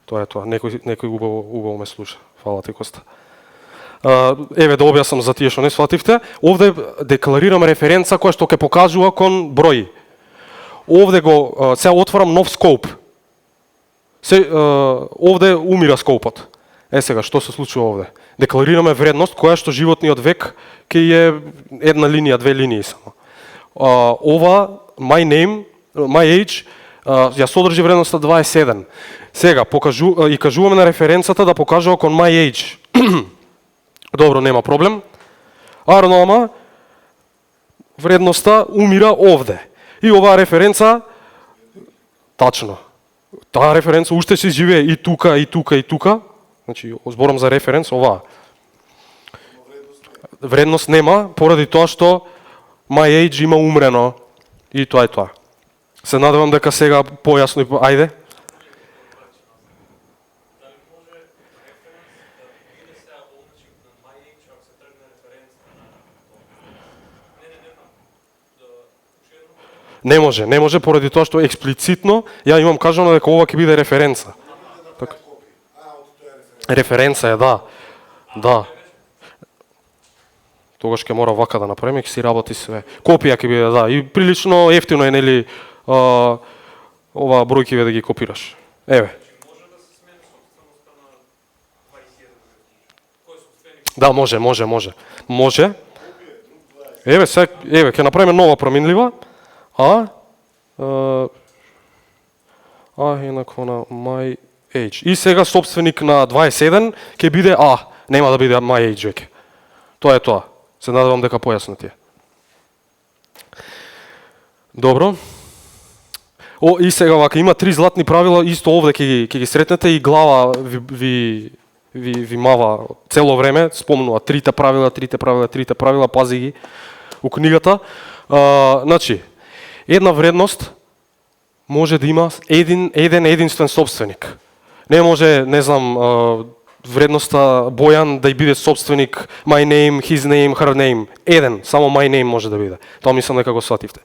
Некој убаво ме слуша. Фала ти, Коста. Еве да објаснам за тие што не свативте. Овде декларирам референца која што ќе покажува кон број. Овде се отварам нов скоп. Овде умира скопот. Сега, што се случува овде? Декларираме вредност која што животниот век ќе е една линија, две линии само. Ова, my name, my age, ја содржи вредноста 27. Сега, и кажуваме на референцата да покажува кон my age. Добро, нема проблем. Ама, вредноста умира овде. И оваа референца, тачно, таа референца уште се живее и тука, и тука, и тука. Значи, зборам за референц, оваа. Вредност нема, поради тоа што my age има умрено. И тоа е тоа. Се надевам дека сега појасно и ајде. Не може поради тоа што експлицитно ја имам кажано дека ова ќе биде референца. Така. Референца е, да. Да. Тогаш ќе мора вака да направиме, ќе си работи све. Копија ќе биде, да, и прилично ефтино е, нели, ова бројки да ги копираш. Еве. Да, може. Може. Еве, ќе направиме нова променлива. Еднакво на my age. И сега собственик на 27 ќе биде нема да биде my age веќе. Тоа е тоа. Се надевам дека појасно ти е. Добро. И сега вака, има 3 златни правила, исто овде ќе ги сретнете и глава ви мава цело време, спомнува трите правила, пази ги у книгата. Значи, една вредност може да има еден единствен собственик. Не може, не знам, вредноста Бојан да биде собственик my name, his name, her name. Еден, само my name може да биде. Тоа мислам дека го свативте.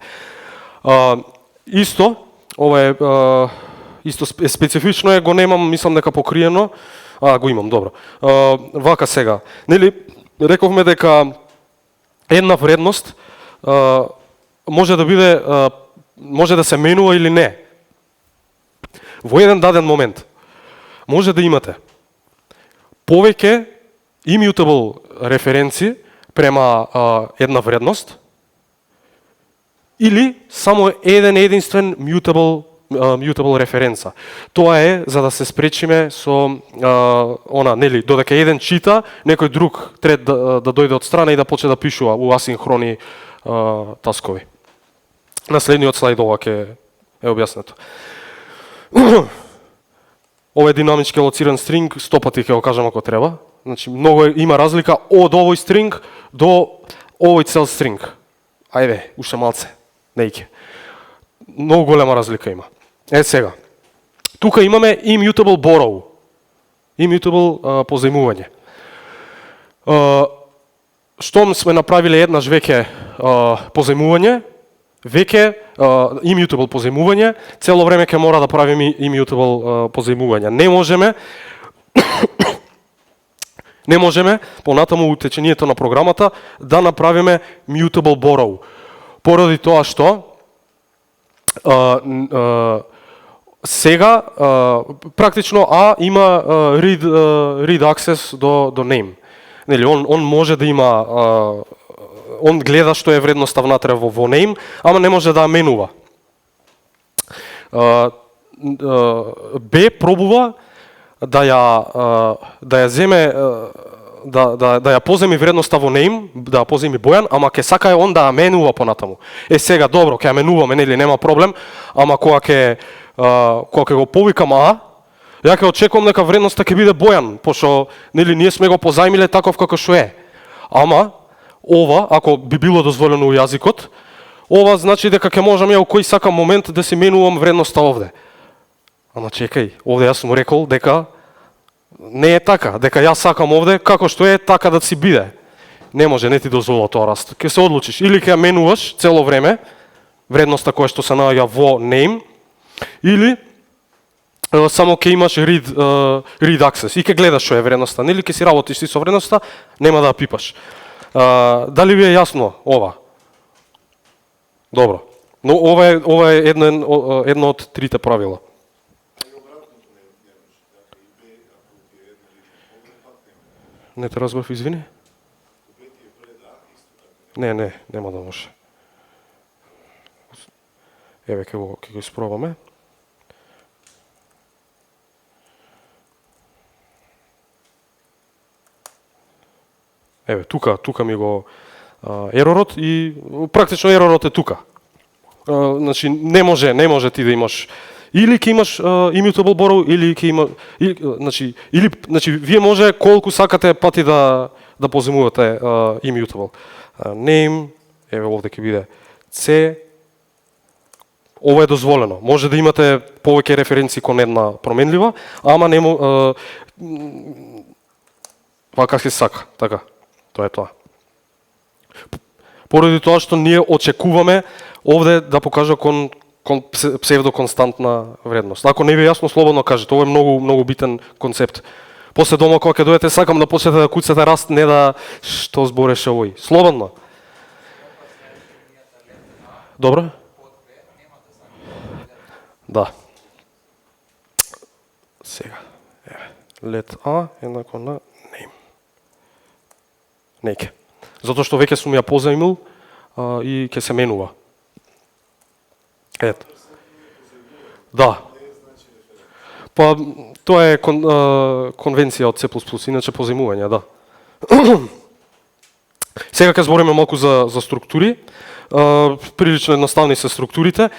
Исто, ова е исто специфично е, го немам, мислам дека покриено. Го имам, добро. Вака сега. Нели, рековме дека една вредност може да биде, може да се менува или не. Во еден даден момент може да имате повеќе immutable референци према една вредност или само еден единствен mutable референца. Тоа е за да се спречиме со нели, додека еден чита, некој друг трет да дојде од страна и да почне да пишува у асинхрони таскови. На следниот слайд ова ќе е објаснето. Ова е динамички алоциран стринг, 100 пати ќе го кажам ако треба. Значи, многу има разлика од овој стринг до овој цел стринг. Ајде, уште малце, нејке. Многу голема разлика има. Сега. Тука имаме immutable borrow. Immutable позајмување. Штом сме направиле еднаш веќе позајмување, веќе immutable позајмување, цело време ќе мора да правиме immutable позајмување. Не можеме понатаму у течението на програмата да направиме mutable borrow. Поради тоа што сега практично има read access до name. Нели, он може да има, он гледа што е вредноста внатре во name, ама не може да ја менува. Б пробува да ја земе, да ја поземи вредноста во name, да ја поземи Бојан, ама ќе сака он да ја менува понатаму. Сега добро, ќе ја менуваме, нели, нема проблем, ама кога ќе го повикам ја ќе очекувам дека вредноста ќе биде Бојан, пошто нели ние сме го позајмиле таков како што е. Ама ова, ако би било дозволено у јазикот, ова значи дека ќе можам ја у кој сакам момент да си менувам вредноста овде. Ама чекај, овде јас сум рекол дека не е така, дека јас сакам овде како што е така да си биде. Не може, не ти дозвола тоа раст. Ке се одлучиш или ќе ја менуваш цело време вредноста која што се наоѓа во name, или само ќе имаш read access и ќе гледаш што е вредноста, нели ќе си работиш со вредноста, нема да ја пипаш. Дали ви е јасно ова? Добро. Но ова е едно од трите правила. Не те разбрав, извини. Не, нема да може. Еве, ќе го испробаме. Еве, тука ми го еророт и практично еророт е тука. Значи не може ти да имаш или ќе имаш immutable borrow или ќе има значи вие може колку сакате пати да поземувате immutable. Name, еве овде ќе биде C. Ова е дозволено. Може да имате повеќе референции кон една променлива, ама нема вака се сака, така. Тоа е тоа. Поради тоа што ние очекуваме овде да покажа кон псевдоконстантна вредност. Ако не ви е јасно, слободно кажете. Ова е многу битен концепт. После дома кога ќе дојдете, сакам да почнете да куцате раст, не да што збореше овој. Слободно. Добро? Да. Сега. Let A еднакво на name. Неќе. Затоа што веќе сум ја позаимил и ќе се менува. Ето. Да. Па тоа е конвенција од C++, иначе позаимување, да. Сега ќе збориме малку за структури. Прилично едноставни се структурите.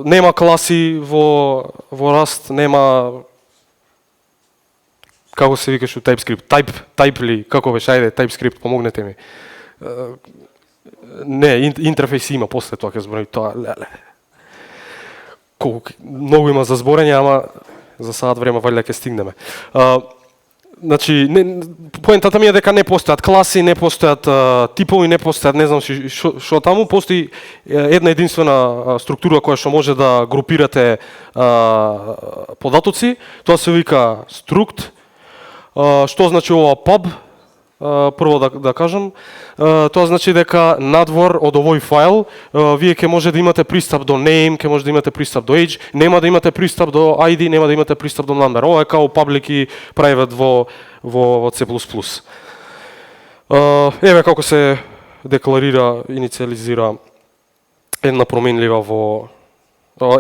Нема класи во Rust, нема како се викаш у TypeScript? Type ли? Како беше? Ајде, TypeScript, помогнете ми. Не, интерфейс има, после тоа ќе зборим тоа. Многу има за зборење, ама за сад време валја ќе стигнеме. Значи, поентата ми е дека не постојат класи, не постојат типови, не постојат, не знам што таму, постои една единствена структура која што може да групирате податоци, тоа се вика struct. Што значи ова pub? Прво да кажам, тоа значи дека надвор од овој файл вие ќе може да имате пристап до name, ќе може да имате пристап до age, нема да имате пристап до ID, нема да имате пристап до number. Ова е као public и private во C++. Еве како се декларира, инициализира една променлива во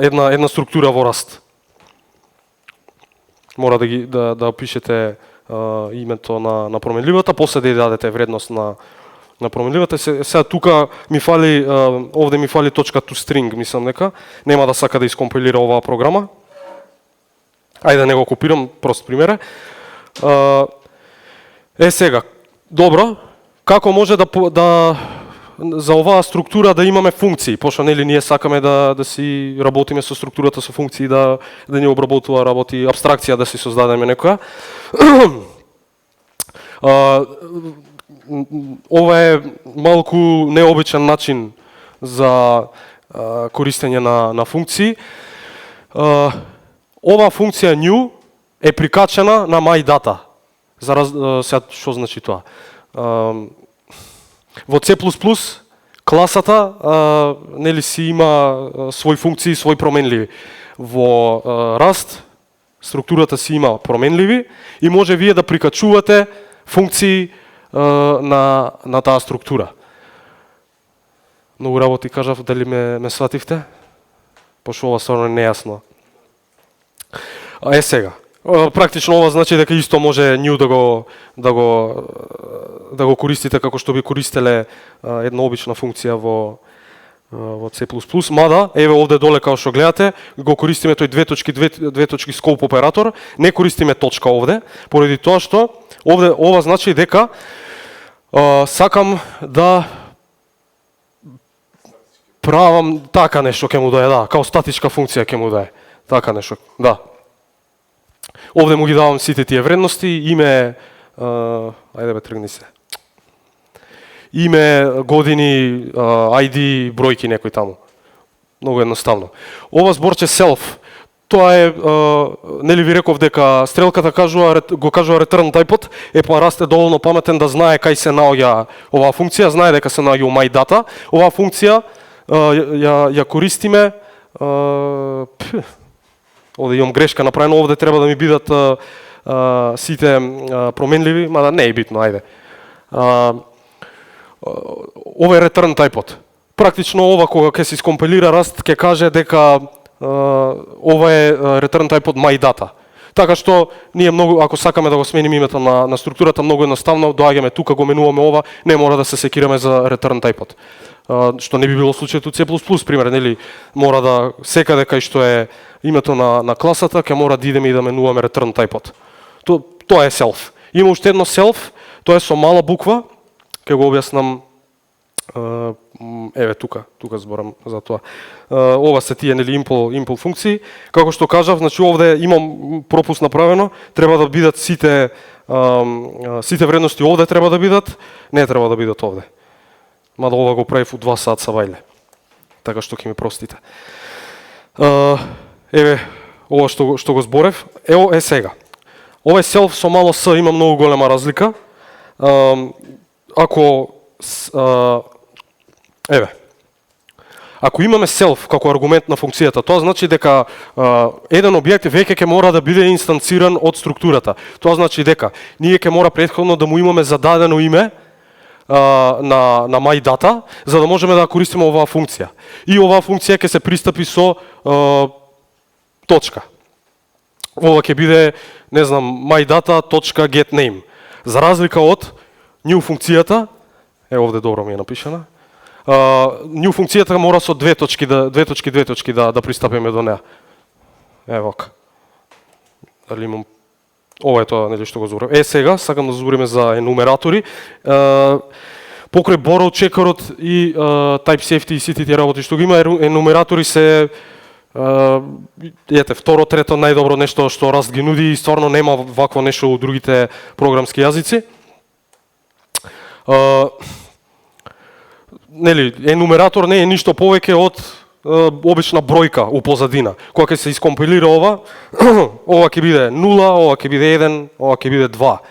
една структура во Rust. Мора да пишете името на променливата, после да ја дадете вредност на променливата. Сега тука ми фали, овде ми фали точка toString, мислам дека нема да сака да искомпилира оваа програма. Ајде да не го копирам, прост пример е. Сега, добро, како може за оваа структура да имаме функции, пошто нели ние сакаме да си работиме со структурата со функции, да ни обработува работи, абстракција да си создадеме некоја. Ова е малку необичен начин за користење на функции. Оваа функција new е прикачена на myData. Сега што значи тоа? Во C++ класата нели си има свои функции, свои променливи. Во Rust структурата си има променливи и може вие да прикачувате функции на таа структура. Многу работи кажав, дали ме свативте? Пошто ова стварно не е нејасно. Сега. Практично ова значи дека исто може new да го користите како што би користеле една обична функција во C++, мада, еве овде доле као што гледате, го користиме тој две точки scope оператор, не користиме точка овде, поради тоа што ова значи дека сакам да правам така нешто ќе му дае, да, као статичка функција ќе му дае, така нешто, да. Овде му ги давам сите тие вредности, име, ајде бе тргни се. Име, години, ID, бројки некој таму. Многу едноставно. Ова зборче self, тоа е, нели ви реков дека стрелката го кажува return type-от, па Rust е доволно паметен да знае кај се наоѓа оваа функција, знае дека се наоѓа у myData. Оваа функција ја користиме, овде имам грешка направено, овде треба да ми бидат сите променливи, мада не е битно, ајде. Ова е return type-от. Практично ова кога ќе се искомпилира Rust ќе каже дека ова е return type-от myData. Така што ние многу, ако сакаме да го смениме името на структурата, многу едноставно доаѓаме тука, го менуваме ова, не мора да се секираме за return type-от. Што не би било случајот од C++, пример, нели, мора да секаде кај што е името на класата, ќе мора да идеме и да менуваме return type-от. Тоа е self. Има уште едно self, тоа е со мала буква, ќе го објаснам. Еве тука зборам за тоа. Ова се тие нели impl функции. Како што кажав, значи овде имам пропуск направено, треба да бидат сите вредности овде треба да бидат, не треба да бидат овде. Мада ова го правив у 2 сат са вајле. Така што ќе ми простите. Еве ова што го зборев, ево е сега. Ова е self со мало с, има многу голема разлика. Ако имаме self како аргумент на функцијата, тоа значи дека еден објект веќе ќе мора да биде инстанциран од структурата. Тоа значи дека ние ќе мора претходно да му имаме зададено име на myData, за да можеме да користиме оваа функција. И оваа функција ќе се пристапи со точка. Ова ќе биде, не знам, myData.getName. За разлика од new функцијата, овде добро ми е напишана, new функцијата мора со две точки да пристапиме до неа. Ево вака. Дали имам... Ова е тоа, нели што го зборам. Сега, сакам да збориме за енумератори. Покрај borrow чекерот и type safety и сите тие работи што ги има, енумератори се второ, трето најдобро нешто што Rust ги нуди и стварно нема вакво нешто у другите програмски јазици. Нели, енумератор не е ништо повеќе од обична бројка у позадина. Кога ќе се искомпилира ова, ова ќе биде 0, ова ќе биде 1, ова ќе биде 2.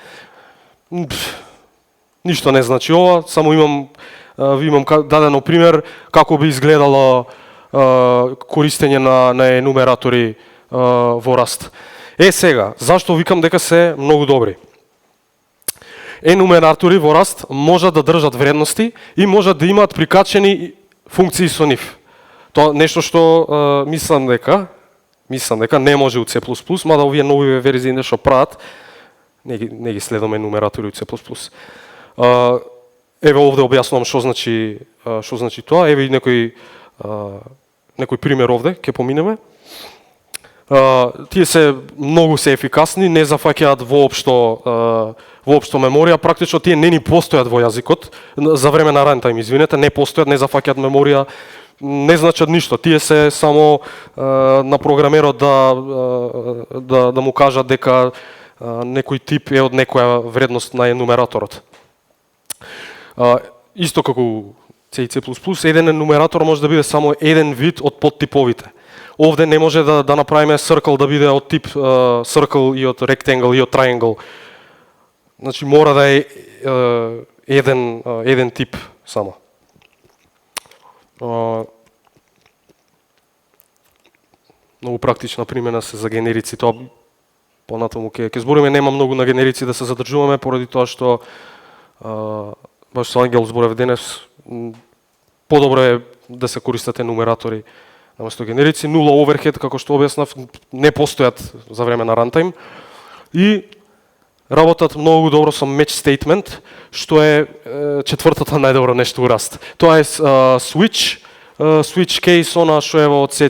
Ништо не значи ова, само имам дадено пример како би изгледало користење на енумератори во Rust. Сега, зашто викам дека се многу добри? Енумератори во Rust можат да држат вредности и можат да имаат прикачени функции со нив. Тоа нешто што мислам дека не може у C++, мада овие нови верзии нешто прават, не ги следаме енумератори у C++. Еве овде објаснувам што значи тоа, еве и некој пример овде, ќе поминеме. Тие се многу се ефикасни, не зафаќаат воопшто меморија, практично тие не ни постојат во јазикот, за време на runtime, извинете, не постојат, не зафаќаат меморија, не значат ништо, тие се само на програмерот да му кажат дека некој тип е од некоја вредност на енумераторот. Исто како C и C++, еден енумератор може да биде само еден вид од подтиповите. Овде не може да направиме circle да биде од тип circle и од rectangle и од triangle. Значи мора да е еден тип само. Многу практична примена се за генерици, тоа понатаму ќе збориме, нема многу на генерици да се задржуваме поради тоа што баш со Ангел зборев денес, подобро е да се користат енумератори наместо генерици, нула overhead, како што објаснав, не постојат за време на runtime и работат многу добро со match statement, што е четвртото најдобро нешто у Rust. Тоа е switch case, она што е во C++,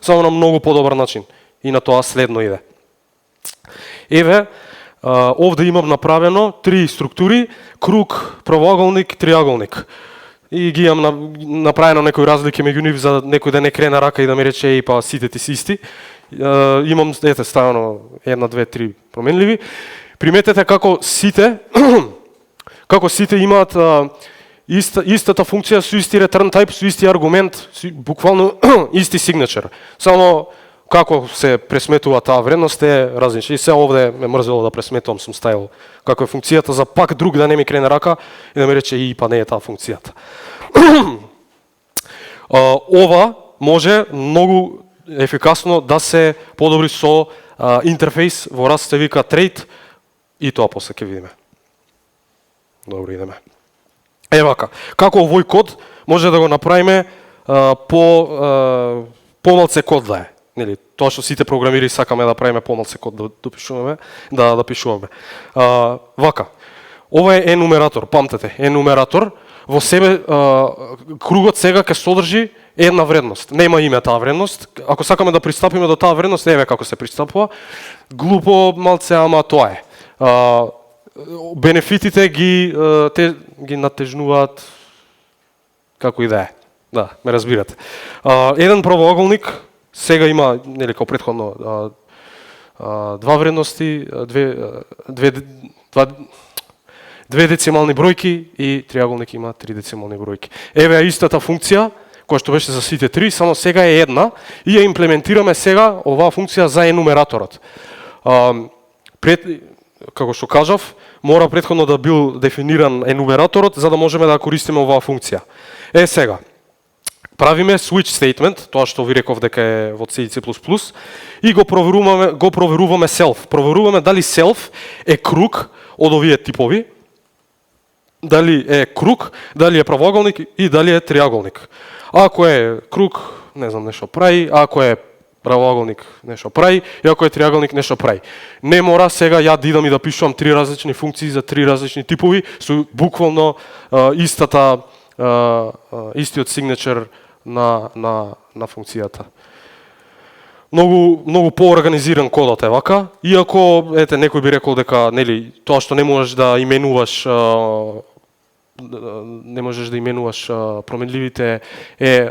само на многу подобар начин. И на тоа следно иде. Еве, овде имам направено три структури: круг, правоаголник, триаголник. И ги имам направено некои разлики меѓу нив за некој да не крене рака и да ми рече па сите ти си исти. Имам ставено 1, 2, 3 променливи. Приметете како сите имаат истата функција со исти return type, со исти аргумент, буквално исти signature. Само како се пресметува таа вредност е различно. И се овде ме мрзело да пресметувам, сум ставил како е функцијата за пак друг да не ми крене рака и да ми рече и па не е таа функцијата. Ова може многу ефикасно да се подобри со интерфейс во Rust се вика trade и тоа после ќе видиме. Добро, идеме. Вака, како овој код може да го направиме помалце код да е. Нели, тоа што сите програмири сакаме да правиме помалце код да пишуваме. Вака, ова е енумератор, памтете, енумератор во себе кругот сега ќе содржи една вредност. Нема име таа вредност. Ако сакаме да пристапиме до таа вредност, не е како се пристапува. Глупо малце, ама тоа е. Бенефитите ги натежнуваат како и да е. Да, ме разбирате. Еден правоаголник сега има, нели, како претходно, два вредности, две децимални бројки и триаголник има 3 децимални бројки. Еве истата функција која што беше за сите три, само сега е една и ја имплементираме сега оваа функција за енумераторот. Како што кажав, мора претходно да бил дефиниран енумераторот за да можеме да користиме оваа функција. Сега, правиме switch statement, тоа што ви реков дека е во C и C++, и го проверуваме self. Проверуваме дали self е круг од овие типови, дали е круг, дали е правоаголник и дали е триаголник. Ако е круг, не знам, нешто прави, ако е правоаголник, нешто прави, и ако е триаголник, нешто прави. Не мора сега ја да идам и да пишувам три различни функции за три различни типови, со буквално истиот signature на функцијата. Многу поорганизиран кодот е вака, иако некој би рекол дека нели тоа што не можеш да именуваш променливите е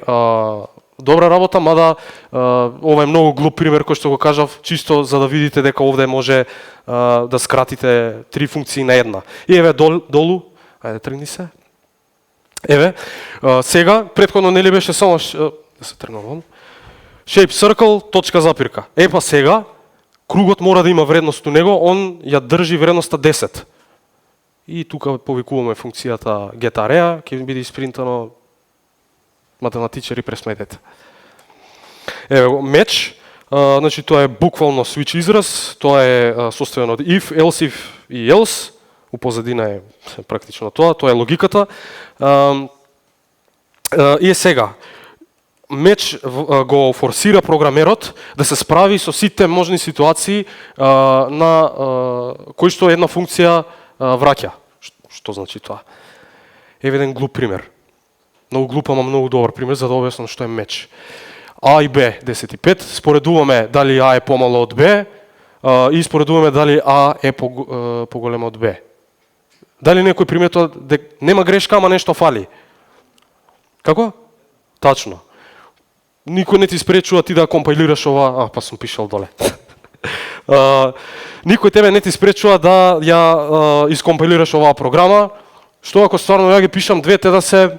добра работа, мада ова е многу глуп пример кој што го кажав, чисто за да видите дека овде може да скратите три функции на една. И еве долу, ајде тргни се. Еве, сега претходно нели беше само да се тргнувам. Shape circle, точка запирка. Па сега кругот мора да има вредност у него, он ја држи вредноста 10. И тука повикуваме функцијата getArea, ќе биде испринтано, математичари пресметете. Еве match, значи тоа е буквално switch израз, тоа е состојано од if, else if и else, у позадина е практично тоа е логиката. И сега, match го форсира програмерот да се справи со сите можни ситуации на кои што една функција враќа. Што значи тоа? Еве еден глуп пример. Многу глуп, ама многу добар пример за да објаснам што е match. А и Б 10 и 5, споредуваме дали А е помало од Б и споредуваме дали А е поголемо од Б. Дали некој приметува дека нема грешка, ама нешто фали? Како? Тачно. Никој не ти спречува ти да компилираш ова, па сум пишал доле. Никој тебе не ти спречува да ја искомпилираш оваа програма, што ако стварно ја ги пишам двете да се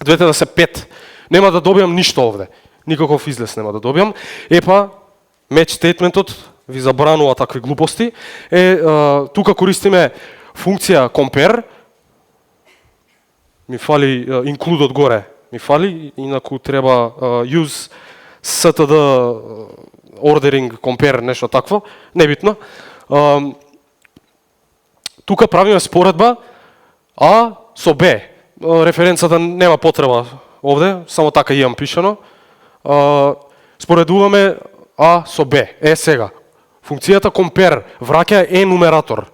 5. Нема да добиам ништо овде. Никаков излез нема да добиам. Епа, match statementот ви забранува такви глупости. Тука користиме функција compare. Ми фали include од горе. Ми фали, инаку треба use std ordering compare, нешто такво, небитно. Тука правиме споредба А со Б. Референцата нема потреба овде, само така имам пишано. Споредуваме А со Б. Сега, функцијата compare враќа енумератор.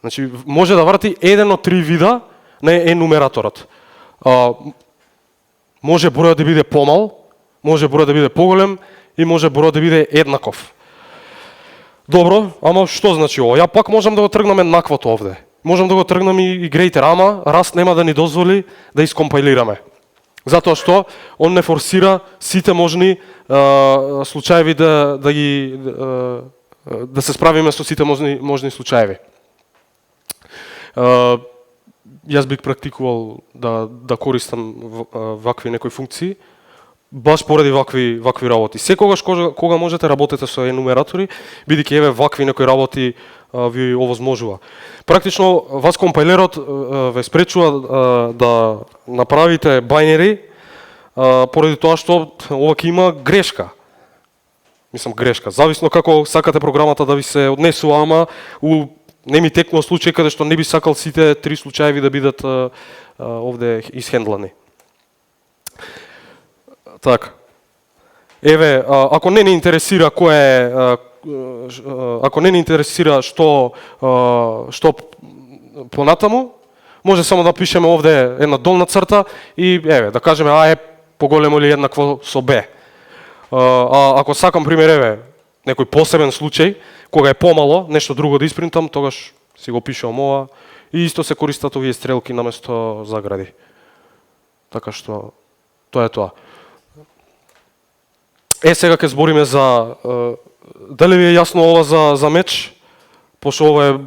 Значи, може да врати еден од три вида на енумераторот. Може бројот да биде помал, може бројот да биде поголем и може бројот да биде еднаков. Добро, ама што значи ова? Ја пак можам да го тргнам еднаквото овде. Можам да го тргнам и greater, ама Rust нема да ни дозволи да искомпилираме. Затоа што он не форсира сите можни случаеви да се справиме со сите можни случаеви. Јас бих практикувал да користам вакви некои функции, баш поради вакви работи. Секогаш кога можете работите со енумератори, бидејќи еве вакви некои работи ви овозможува. Практично вас компилерот ве спречува да направите байнери поради тоа што ова ќе има грешка. Мислам грешка. Зависно како сакате програмата да ви се однесува, ама не ми текнува случај каде што не би сакал сите 3 случаеви да бидат овде исхендлани. Така. Еве, ако не ни интересира кој е, ако не ни интересира што понатаму, може само да пишеме овде една долна црта и еве, да кажеме А е поголемо или еднакво со Б. Ако сакам пример, еве, некој посебен случај, кога е помало, нешто друго да испринтам, тогаш си го пишувам ова и исто се користат овие стрелки наместо загради. Така што, тоа е тоа. Сега ќе збориме за дали ви е јасно ова за меч, пошто ова е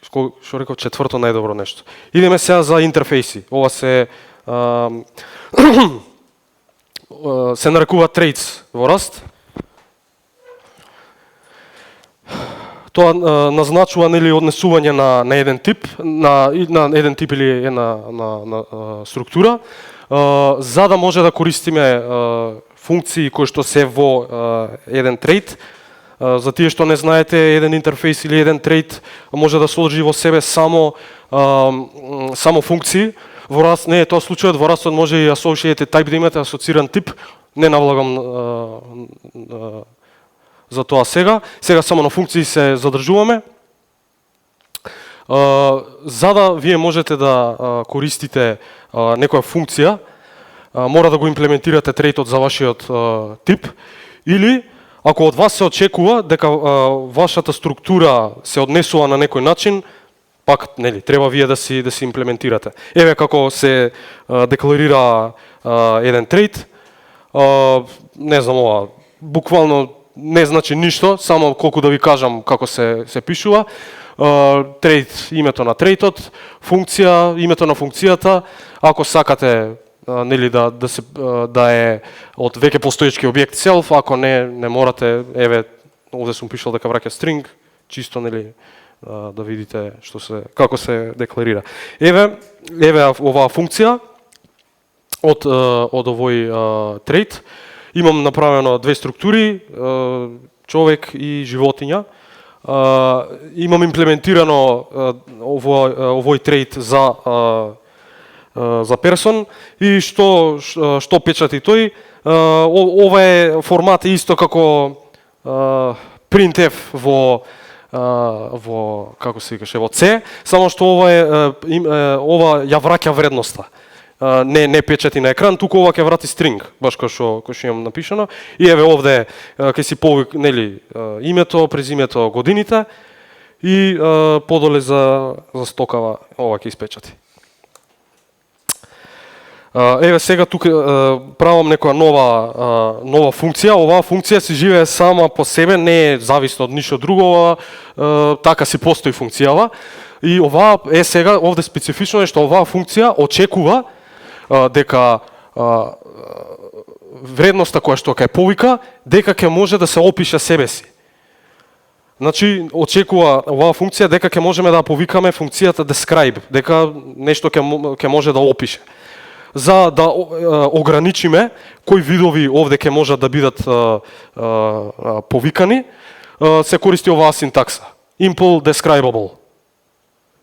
што реков четврто најдобро нешто. Идеме сега за интерфейси. Ова се се нарекува traits во Rust. Тоа назначува нели однесување на еден тип, на еден тип или една структура, за да може да користиме функции кои што се во еден трейт. За тие што не знаете, еден интерфейс или еден трейт може да содржи во себе само функции. Во Rust не е тоа случајот, во Rust може и associated type да имате, асоциран тип. Не навлагам за тоа сега. Сега само на функции се задржуваме. За да вие можете да користите некоја функција, мора да го имплементирате трейтот за вашиот тип, или ако од вас се очекува дека вашата структура се однесува на некој начин, пак нели треба вие да си имплементирате. Еве како се декларира еден трейт. Не знам ова, буквално не значи ништо, само колку да ви кажам како се пишува. Трейт, името на трейтот, функција, името на функцијата. Ако сакате нели да е од веќе постоечки објект self, ако не морате, еве овде сум пишал дека враќа string, чисто нели да видите како се декларира. Еве оваа функција од овој трейт. Имам направено две структури, човек и животиња. Имам имплементирано овој трейт за персон и што печати тој. Ова е формат исто како printf во како се викаше во C, само што ова ја враќа вредноста. Не печати на екран, туку ова ќе врати string, баш кој што имам напишано. И еве овде ќе си повик нели името, презимето, годините и подоле за стокава ова ќе испечати. Еве сега тука правам некоја нова функција. Оваа функција си живее сама по себе, не е зависна од ништо друго, така си постои функцијава. И оваа сега овде специфично е што оваа функција очекува дека вредноста која што ќе повика, дека ќе може да се опише себе си. Значи, очекува оваа функција дека ќе можеме да повикаме функцијата describe, дека нешто ќе може да опише. За да ограничиме кои видови овде ќе можат да бидат повикани, се користи оваа синтакса. Impl describable.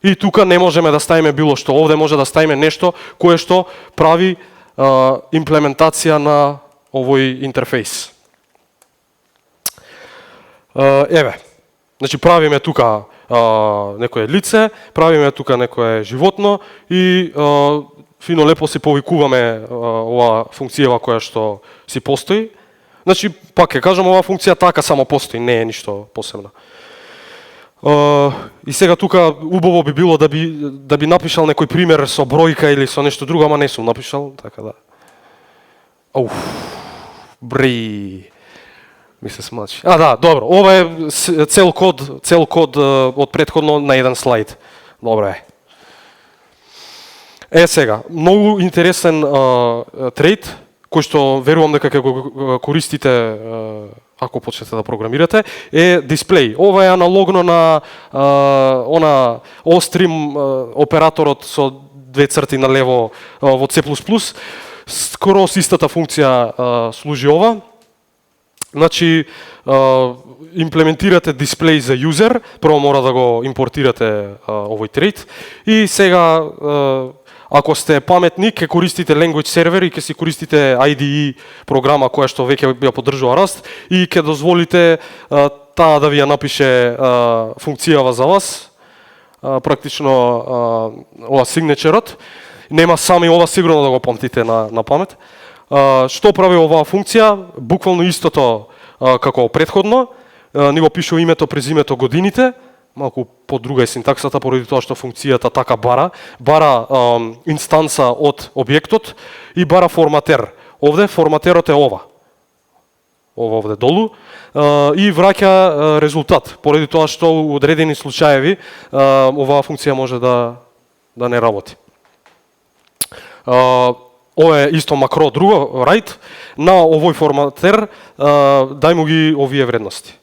И тука не можеме да ставиме било што, овде може да ставиме нешто кое што прави имплементација на овој интерфейс. Еве, значи правиме тука некое лице, правиме тука некое животно и фино лепо си повикуваме оваа функцијава која што си постои. Значи, пак ќе кажам, оваа функција така само постои, не е ништо посебно. И сега тука убаво би било да би напишал некој пример со бројка или со нешто друго, ама не сум напишал, така да. Бри. Ми се смачи. Да, добро. Ова е цел код од претходно на еден слайд. Добро е. Сега, многу интересен трейт, кој што верувам дека ќе го користите ако почнете да програмирате, е дисплей. Ова е аналогно на Ostream операторот со две црти на лево во C++. Скрос истата функција служи ова. Значи, имплементирате дисплеј за юзер, прво мора да го импортирате овој трейт и сега ако сте паметни, ќе користите language сервер и ќе си користите IDE програма која што веќе ја поддржува Rust и ќе дозволите таа да ви ја напише функцијава за вас, практично ова signature-от. Нема сами ова сигурно да го памтите на памет. Што прави оваа функција? Буквално истото како претходно. Ни го пишува името, презимето, годините. Малку подруга е синтаксата, поради тоа што функцијата така бара. Бара инстанса од објектот и бара форматер. Овде форматерот е ова. Ова овде долу. И враќа резултат. Поради тоа што у одредени случаеви оваа функција може да не работи. Ова е исто макро друго, write, на овој форматер дај му ги овие вредности.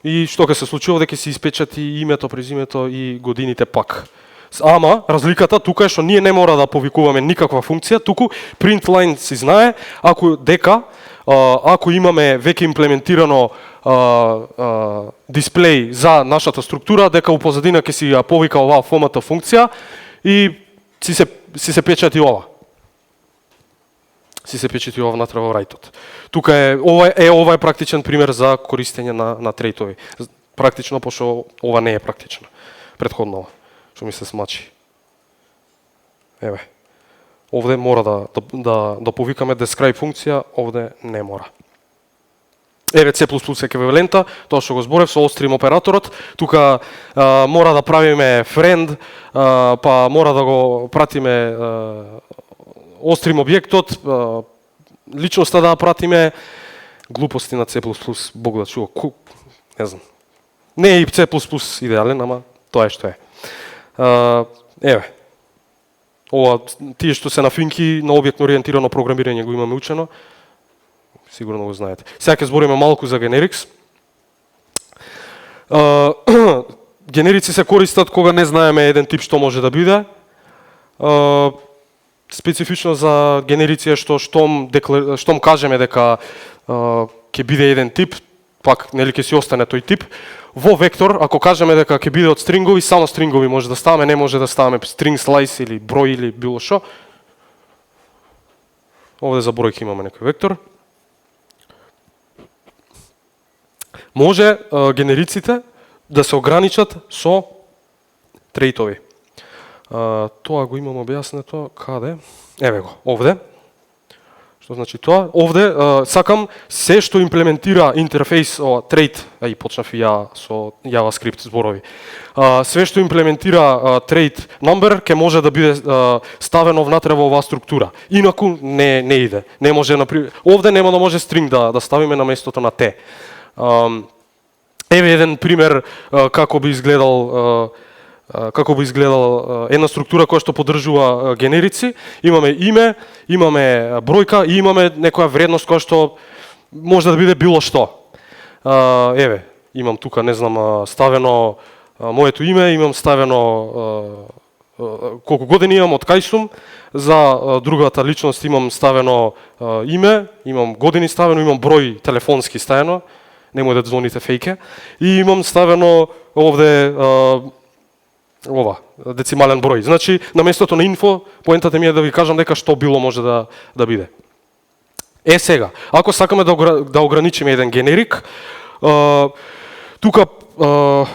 И што ќе се случи овде, ќе се испечати името, презимето и годините пак. Ама, разликата тука е што ние не мора да повикуваме никаква функција, туку println си знае, ако имаме веќе имплементирано дисплеј за нашата структура, дека у позадина ќе си ја повика оваа FOMAT функција и си се печати ова. Си се печати ова внатре во write-от. Тука ова е практичен пример за користење на трейтови. Практично, пошто ова не е практично. Претходно, што ми се смачи. Еве. Овде мора да повикаме describe функција, овде не мора. Еве C++ еквивалента, тоа што го зборев со острим операторот, тука мора да правиме friend, па мора да го пратиме острим објектот, личноста да пратиме, глупости на C++, Бог да чува, не знам. Не е и C++ идеален, ама тоа е што е. Еве. Ова, тие што се на финки, на објектно ориентирано програмирање го имаме учено. Сигурно го знаете. Сега ќе збориме малку за generics. Генерици се користат кога не знаеме еден тип што може да биде. Специфично за генерици е што штом кажеме дека ќе биде еден тип, пак нели ќе си остане тој тип. Во вектор, ако кажеме дека ќе биде од стрингови, само стрингови може да ставаме, не може да ставаме string slice или број или било што. Овде за бројки имаме некој вектор. Може генериците да се ограничат со трейтови. Тоа го имам објаснето, каде? Еве го, овде. Што значи тоа? Овде сакам се што имплементира интерфејс трейт, и почнав и ја со JavaScript зборови. Све што имплементира трейт number ќе може да биде ставено внатре во оваа структура. Инаку не иде. Не може овде нема да може string да ставиме на местото на T. Еве еден пример како би изгледал една структура која што поддржува генерици. Имаме име, имаме бројка и имаме некоја вредност која што може да биде било што. Еве, имам тука, не знам, ставено моето име, имам ставено колку години имам, од кај сум. За другата личност имам ставено име, имам години ставено, имам број телефонски ставено. Немој да звоните фејке. И имам ставено овде ова, децимален број. Значи, на местото на инфо, поентата ми е да ви кажам дека што било може да биде. Сега, ако сакаме да ограничиме еден генерик, тука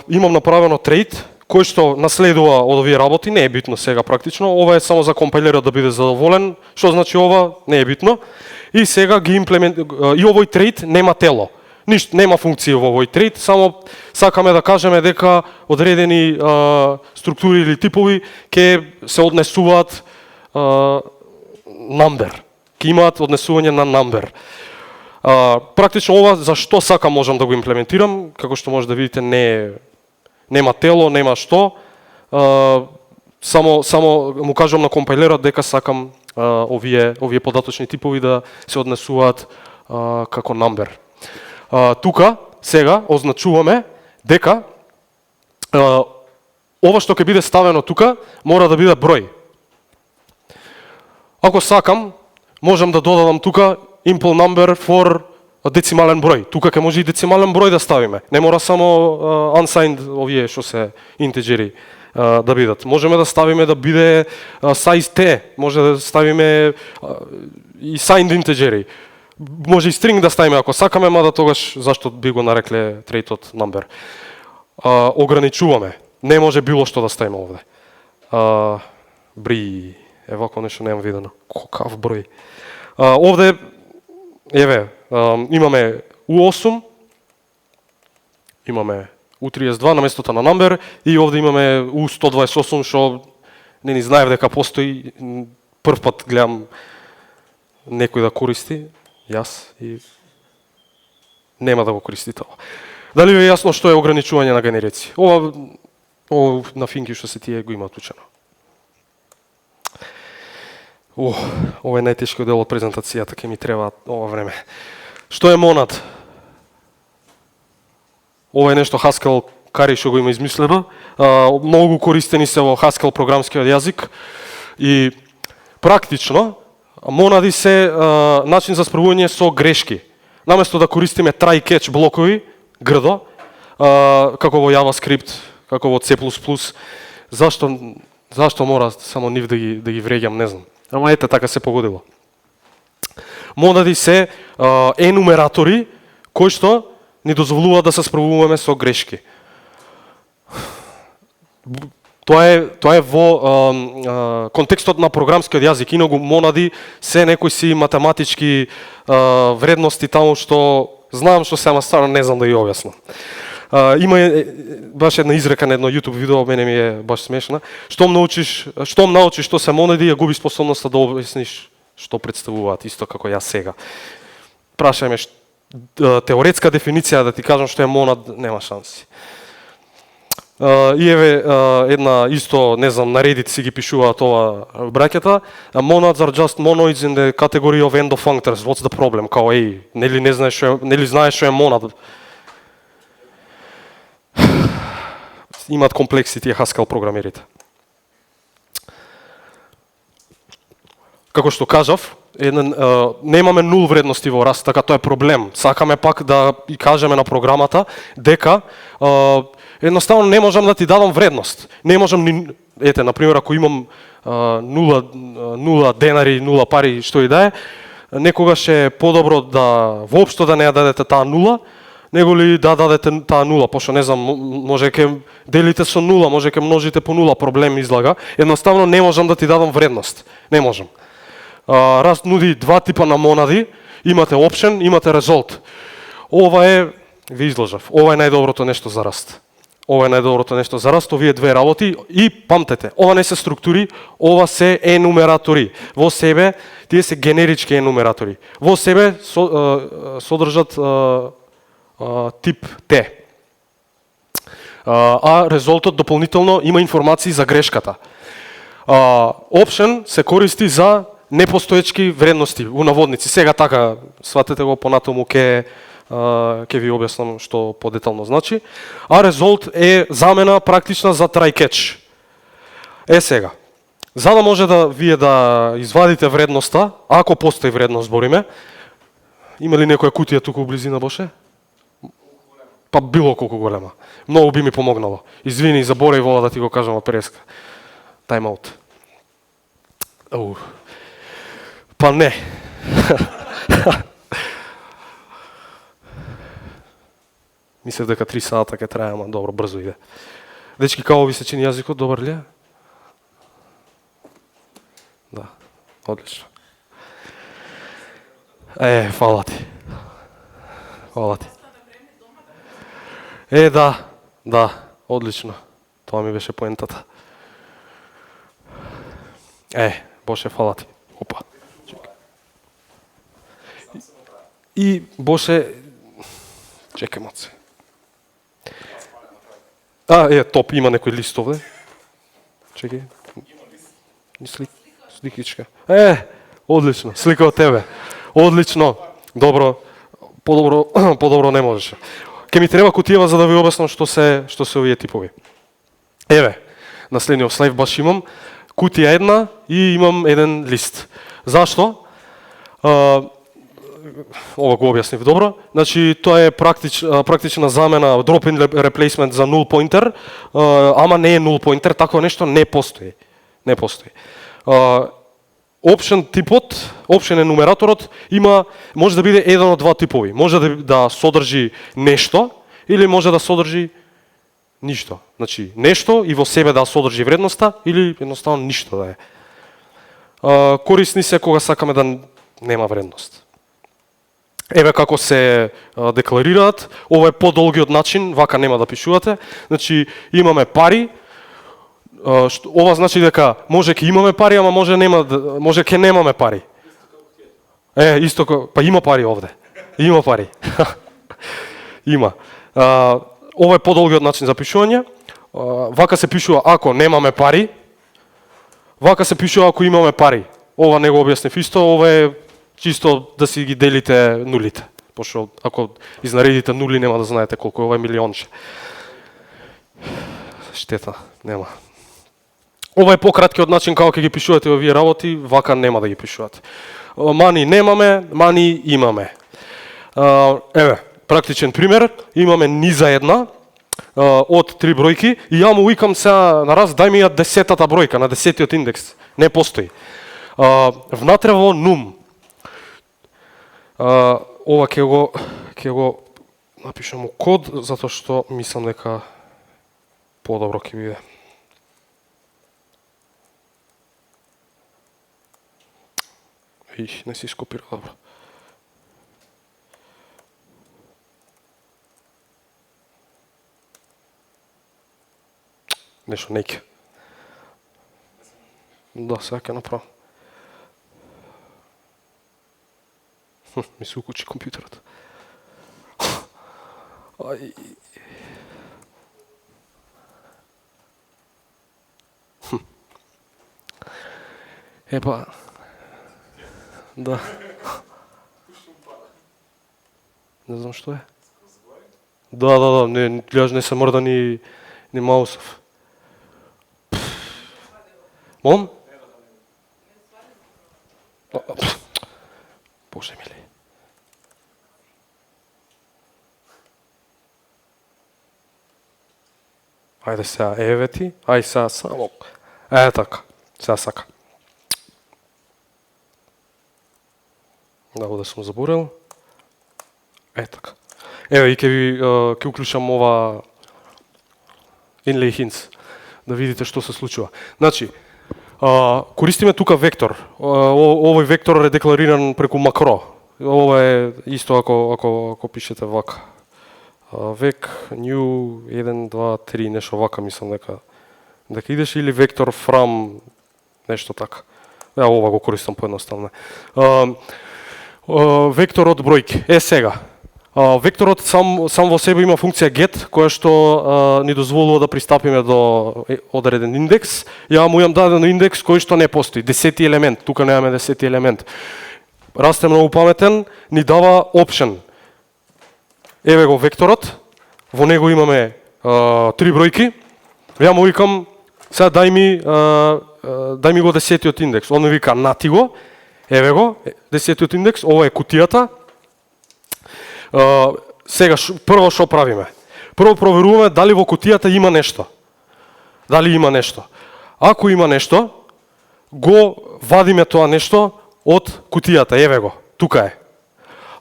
имам направено трейт, кој што наследува од овие работи, не е битно сега практично, ова е само за компилерот да биде задоволен, што значи ова, не е битно. И сега и овој трейт нема тело. Ништо, нема функција во овој трейт, само сакаме да кажеме дека одредени структури или типови ќе се однесуваат number, ќе имаат однесување на number. Практично ова за што сакам можам да го имплементирам, како што може да видите нема тело, нема што. Само му кажам на компилерот дека сакам овие податочни типови да се однесуваат како number. Тука сега означуваме дека ова што ќе биде ставено тука мора да биде број. Ако сакам, можам да додадам тука impl number for децимален број. Тука ќе може и децимален број да ставиме. Не мора само unsigned овие што се интеджери да бидат. Можеме да ставиме да биде size t, може да ставиме и signed интеджери. Може и string да ставиме ако сакаме, мада тогаш зашто би го нарекле trait number. Ограничуваме. Не може било што да ставиме овде. Бри, вако нешто немам видено. Какав број. Овде, еве, имаме U8, имаме U32 на местото на number и овде имаме U128 што не ни знаев дека постои. Прв пат гледам некој да користи, јас, и нема да го користи тоа. Дали ви е јасно што е ограничување на генерици? Ова на финки што се тие го има учено. Ова е најтешкиот дел од презентацијата, ќе ми треба ова време. Што е монад? Ова е нешто Haskell Кари што го има измислено. Многу користени се во Haskell програмскиот јазик и практично монади се начин за справување со грешки. Наместо да користиме try catch блокови, грдо, како во JavaScript, како во C++, зашто мора само нив да ги вреѓам, не знам. Ама ете, така се погодило. Монади се енумератори кои што ни дозволуваат да се справуваме со грешки. Тоа е во контекстот на програмскиот јазик. Инаку монади се некои си математички вредности таму што знам што се, ама стварно не знам да ја објаснам. Има баш една изрека на едно YouTube видео, мене ми е баш смешна. Штом научиш што се монади, ја губи способноста да објасниш што представуваат, исто како јас сега. Прашај ме теоретска дефиниција да ти кажам што е монад, нема шанси. И еве една исто, не знам, на Reddit си ги пишуваат ова браќата. Monads are just monoids in the category of endofunctors. What's the problem? Као нели знаеш што е монад? Имаат комплекси тие Haskell програмерите. Како што кажав, немаме нул вредности во Rust, така тоа е проблем. Сакаме пак да и кажеме на програмата дека едноставно не можам да ти дадам вредност. Не можам ни, ете, например, ако имам нула денари, нула пари, што и да е, некогаш е подобро да воопшто да не ја дадете таа нула, него ли да дадете таа нула, пошто не знам, може ке делите со нула, може ке множите по нула, проблем излага. Едноставно не можам да ти дадам вредност. Не можам. Rust нуди два типа на монади, имате option, имате result. Ова е, ви изложав, ова е најдоброто нешто за Rust. Ова е најдоброто нешто за Rust, овие две работи и памтете, ова не се структури, ова се енумератори. Во себе, тие се генерички енумератори. Во себе содржат тип T. А резултат дополнително има информации за грешката. Option се користи за непостоечки вредности, у наводници. Сега така, сватете го понатаму ќе ви објаснам што подетално значи. А result е замена практична за try catch. Сега, за да може да вие да извадите вредноста, ако постои вредност, збориме, има ли некоја кутија туку у близина, Боше? Па било колку голема. Многу би ми помогнало. Извини, заборев ова да ти го кажам преска. Time out. Па не. Мислев дека 3 сата ќе трае, ама добро, брзо иде. Дечки, како ви се чини јазикот, добар ли е? Да, одлично. Фала ти. Фала ти. Да, одлично. Тоа ми беше поентата. Боше, фала ти. Опа. И Боше, чекај маце. Топ, има некој лист овде. Чекај. Сликичка. Одлично, слика од тебе. Одлично. Добро. Подобро не можеше. Ке ми треба кутија за да ви објаснам што се овие типови. Еве, на следниот слайд баш имам кутија една и имам еден лист. Зашто? Ова го објаснив добро. Значи, тоа е практична замена, drop-in replacement за null pointer, ама не е null pointer, такво нешто не постои. Не постои. Option типот, option енумераторот може да биде еден од два типови. Може да содржи нешто или може да содржи ништо. Значи, нешто и во себе да содржи вредноста или едноставно ништо да е. Корисни се кога сакаме да нема вредност. Еве како се декларираат, ова е подолгиот начин, вака нема да пишувате. Значи, имаме пари, ова значи дека може ќе имаме пари, ама може ќе немаме пари. Исто па има пари овде. Има пари. Има. Ова е подолгиот начин за пишување. Вака се пишува ако немаме пари. Вака се пишува ако имаме пари. Ова не го објаснив исто, ова е чисто да си ги делите нулите. Пошто ако изнаредите нули нема да знаете колку ова е милионче. Штета, нема. Ова е пократкиот начин како ќе ги пишувате овие работи, вака нема да ги пишувате. Мани немаме, мани имаме. Еве, практичен пример, имаме низа една од 3 бројки и ја му викам сега на раз дај ми ја 10-та бројка на 10-тиот индекс. Не постои. Внатре во нум. Ова ќе го напишам у код затоа што мислам дека подобро ќе биде. Не си скопира добро. Нешто неќе. Да, сега ќе направам. Ми се укучи компјутерот. Епа. Да. Не знам што е. Да, не гледаш, не се мрда ни маусов. Мом? Боже мили. Ајде сега, еве ти, ај сега само. Така, сега сака. Да, овде сум заборел. Така. Еве и ќе уклучам ова inlay hints, да видите што се случува. Значи, користиме тука вектор. Овој вектор е деклариран преку макро. Ова е исто ако пишете вака. Vec new 1 2 3 нешто вака мислам дека идеш или вектор from нешто така. Ова го користам поедноставно. Векторот бројки. Сега. Векторот сам во себе има функција get, која што ни дозволува да пристапиме до одреден индекс. Ја му имам даден индекс кој што не постои. 10-ти елемент, тука немаме 10-ти елемент. Расте многу паметен, ни дава option. Еве го векторот, во него имаме 3 бројки. Ја му викам, сега дај ми го 10-тиот индекс. Он ми вика, нати го. Еве го, 10-тиот индекс, ова е кутијата. Сега, прво што правиме? Прво проверуваме дали во кутијата има нешто. Дали има нешто. Ако има нешто, го вадиме тоа нешто од кутијата. Еве го, тука е.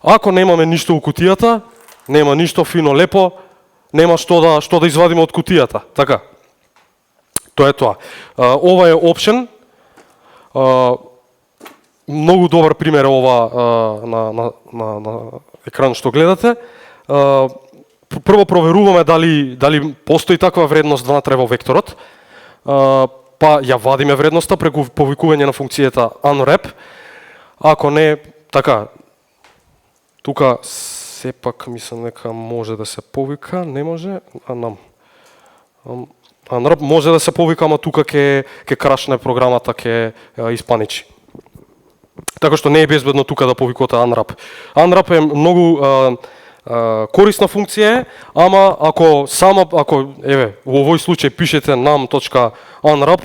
Ако немаме ништо во кутијата, нема ништо фино лепо, нема што да извадиме од кутијата. Така. Тоа е тоа. Ова е option. Многу добар пример ова на екран што гледате. Прво проверуваме дали постои таква вредност внатре во векторот. Па ја вадиме вредноста преку повикување на функцијата unwrap. Ако не, така, тука сепак мислам дека може да се повика, не може, unwrap може да се повика, ама тука ќе крашне програмата, ќе испаничи. Така што не е безбедно тука да повикувате unwrap. Unwrap е многу корисна функција, ама ако еве во овој случај пишете num.unwrap,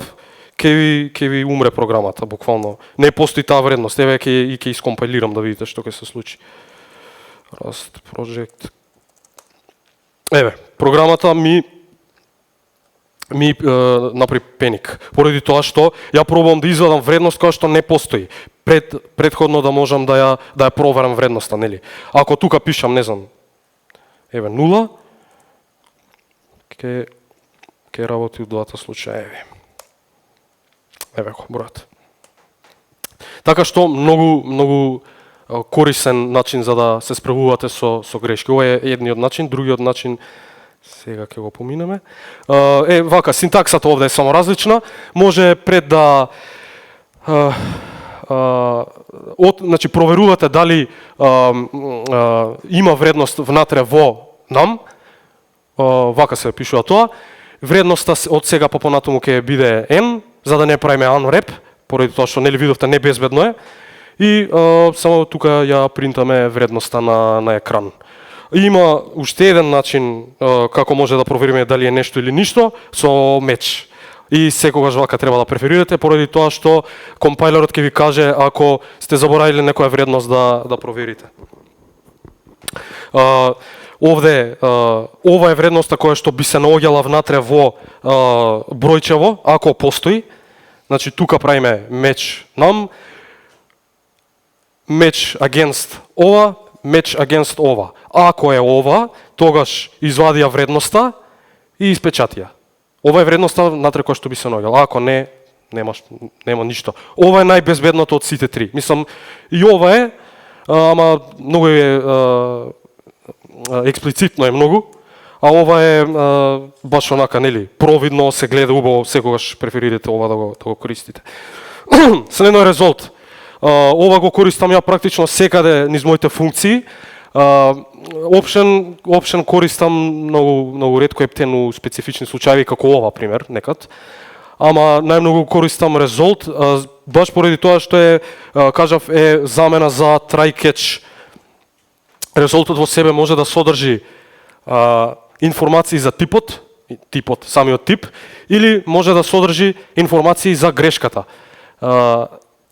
ќе ви умре програмата, буквално. Не постои таа вредност. Еве ќе искомпилирам да видите што ќе се случи. Rust project. Еве, програмата ми направи пеник. Поради тоа што ја пробувам да извадам вредност која што не постои. Предходно да можам да ја проверам вредноста, нели? Ако тука пишам, не знам, еве 0, ќе работи у двата случаеви. Еве го бројот. Така што многу корисен начин за да се справувате со грешки. Ова е едниот начин, другиот начин сега ќе го поминеме. Вака, синтаксата овде е само различна. Може пред да значи проверувате дали има вредност внатре во нам. Вака се пишува тоа. Вредноста од сега па понатаму ќе биде n, за да не правиме unwrap, поради тоа што нели видовте не безбедно е. И само тука ја принтаме вредноста на екран. Има уште еден начин како може да провериме дали е нешто или ништо со меч. И секогаш вака треба да преферирате поради тоа што компајлерот ќе ви каже ако сте заборавиле некоја вредност да проверите. Овде ова е вредноста која што би се наоѓала внатре во бројчево ако постои. Значи тука правиме match num, match against ова, match against ова. Ако е ова, тогаш извади ја вредноста и испечати ја. Ова е вредноста внатре која што би се наоѓала. Ако не, нема ништо. Ова е најбезбедното од сите три. Мислам и ова е, ама многу е експлицитно е многу, а ова е баш онака, нели, провидно се гледа убаво, секогаш преферирате ова да го користите. Следно е резулт. Ова го користам ја практично секаде низ моите функции. Option користам многу ретко ептен у специфични случаи како ова пример некад. Ама најмногу користам result баш поради тоа што е кажав е замена за try catch. Резултатот во себе може да содржи информации за типот, самиот тип, или може да содржи информации за грешката.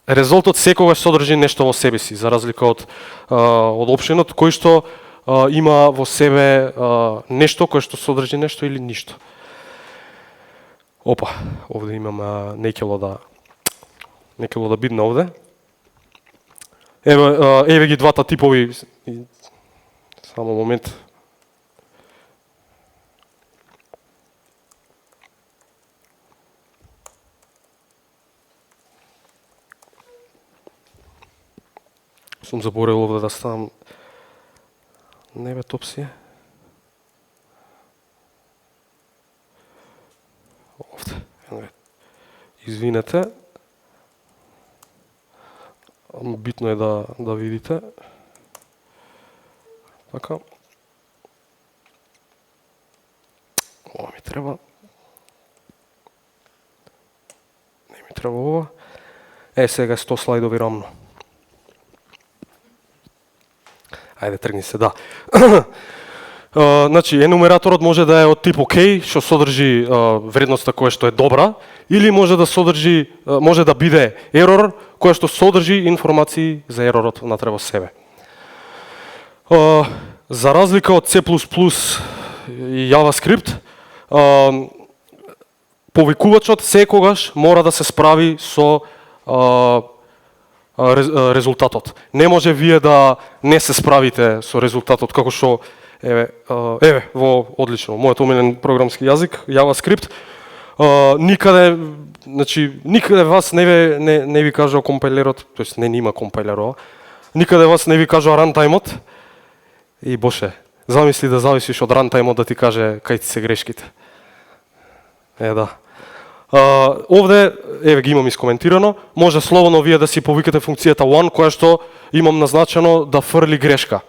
Резултатот секогаш содржи нешто во себе си, за разлика од опшенот кој што има во себе нешто кој што содржи нешто или ништо. Опа, овде имам некело да бидне овде. Еве ги двата типови. Само момент. Сум заборел овде да ставам топсија. Овде. Извинете. Битно е да видите. Така. Ова ми треба. Не ми треба ова. Сега 100 слайдови рамно. Ајде, тргни се, да. Значи, енумераторот може да е од тип OK, што содржи вредноста која што е добра, или може да биде ерор, која што содржи информации за еророт внатре во себе. За разлика од C++ и JavaScript, повикувачот секогаш мора да се справи со резултатот. Не може вие да не се справите со резултатот, како што еве во одлично, мојот омилен програмски јазик JavaScript, никаде вас не ви кажува компајлерот, тоест не има компајлерова. Никаде вас не ви кажува рантајмот. И боше, замисли да зависиш од рантајмот да ти каже кај ти се грешките. Да. Овде, еве ги имам искоментирано, може слободно вие да си повикате функцијата one, која што имам назначено да фрли грешка.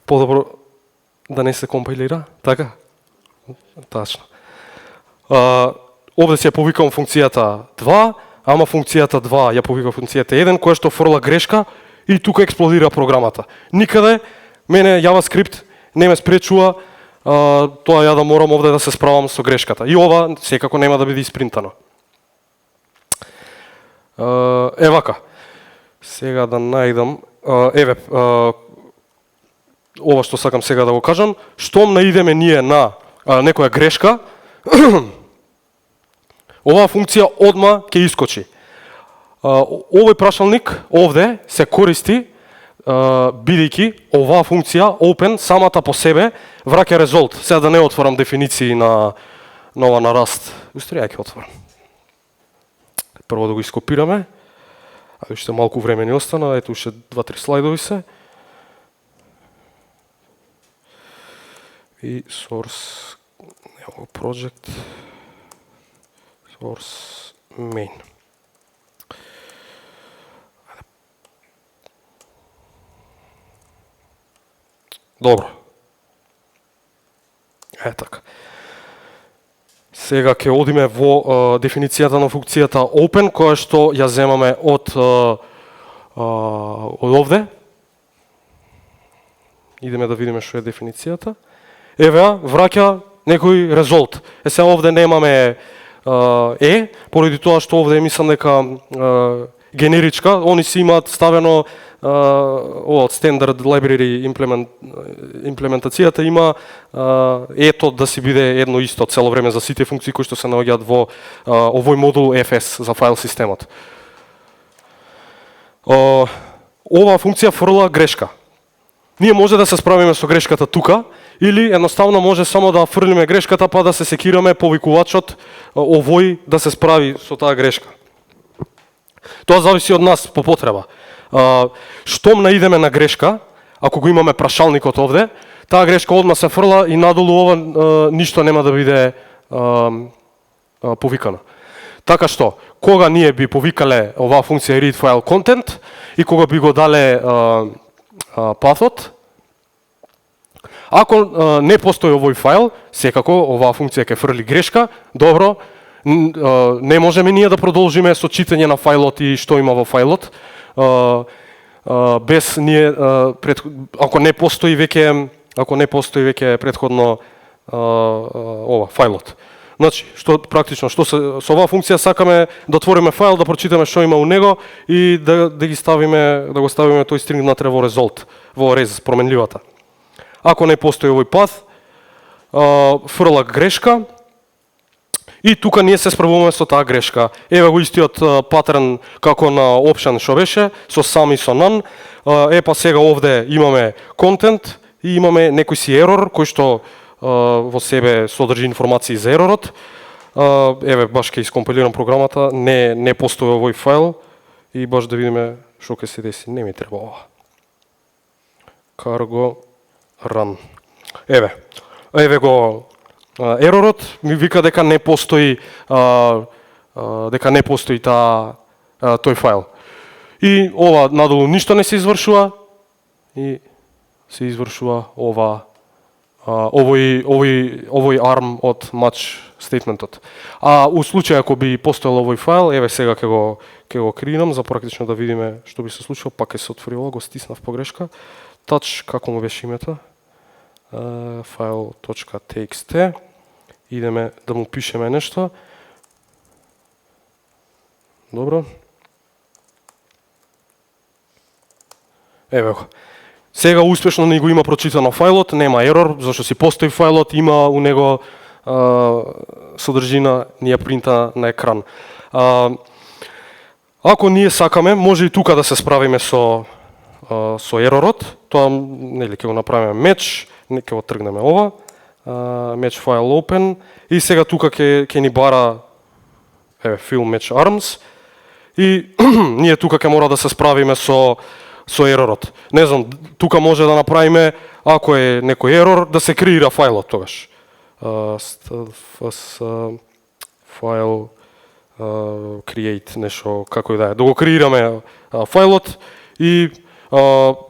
Подобро да не се компилира, така? Тачно. Овде си ја повикам функцијата 2, ама функцијата 2 ја повика функцијата 1, која што фрла грешка и тука експлодира програмата. Никаде мене JavaScript не ме спречува тоа ја да морам овде да се справам со грешката. И ова секако нема да биде испринтано. Вака. Сега да најдам, ова што сакам сега да го кажам, штом наидеме ние на некоја грешка, оваа функција одма ќе искочи. Овој прашалник овде се користи бидејќи оваа функција open самата по себе враќа резулт. Сега да не отворам дефиниции на ова на Rust. Устари ја ќе отворам. Прво да го ископираме. А уште малку време ни остана, ето уште 2-3 слайдови се. И source project source main. Добро. Така. Сега ќе одиме во дефиницијата на функцијата open, која што ја земаме од овде. Идеме да видиме што е дефиницијата. Еве, враќа некој резулт. Сега овде немаме поради тоа што овде мислам дека генеричка, они си имаат ставено од standard library имплементацијата има ето да си биде едно исто цело време за сите функции кои што се наоѓаат во овој модул FS за файл системот. Оваа функција фрла грешка. Ние може да се справиме со грешката тука или едноставно може само да фрлиме грешката па да се секираме повикувачот овој да се справи со таа грешка. Тоа зависи од нас по потреба. Штом наидеме на грешка, ако го имаме прашалникот овде, таа грешка одма се фрла и надолу ова ништо нема да биде повикано. Така што, кога ние би повикале оваа функција read file content и кога би го дале паthот, ако не постои овој файл, секако оваа функција ќе фрли грешка, добро, не можеме ние да продолжиме со читање на файлот и што има во файлот, без ние ако не постои веќе претходно ова файлот. Значи, што практично со оваа функција сакаме да отвориме файл, да прочитаме што има у него и да го ставиме тој стринг натре во result, во рез променливата. Ако не постои овој path, фрла грешка. И тука ние се справуваме со таа грешка. Еве го истиот патерн како на option што беше, со some и со none. Па сега овде имаме content и имаме некој си error кој што во себе содржи информации за еророт. Еве баш ќе искомпилирам програмата, не постои овој файл и баш да видиме што ќе се деси. Не ми треба ова. Cargo run. Еве го еророт ми вика дека не постои тој файл. И ова надолу ништо не се извршува и се извршува овој арм од match стейтментот. А у случај ако би постоел овој файл, еве сега ќе го креирам за практично да видиме што би се случило, пак ќе се отвори ова, го стиснав погрешка. Touch, како му беше името? File.txt. Идеме да му пишеме нешто. Добро. Еве го. Сега успешно не го има прочитано фајлот, нема ерор, зашто си постои фајлот, има у него содржина, ни ја принта на екран. Ако ние сакаме, може и тука да се справиме со еророт, тоа нели ќе го направиме match, ќе го тргнеме ова, match file open и сега тука ќе ни бара fill match arms и ние тука ќе мора да се справиме со еророт. Не знам, тука може да направиме, ако е некој ерор, да се креира фајлот тогаш. File create нешто, како и да е. Да го креираме фајлот и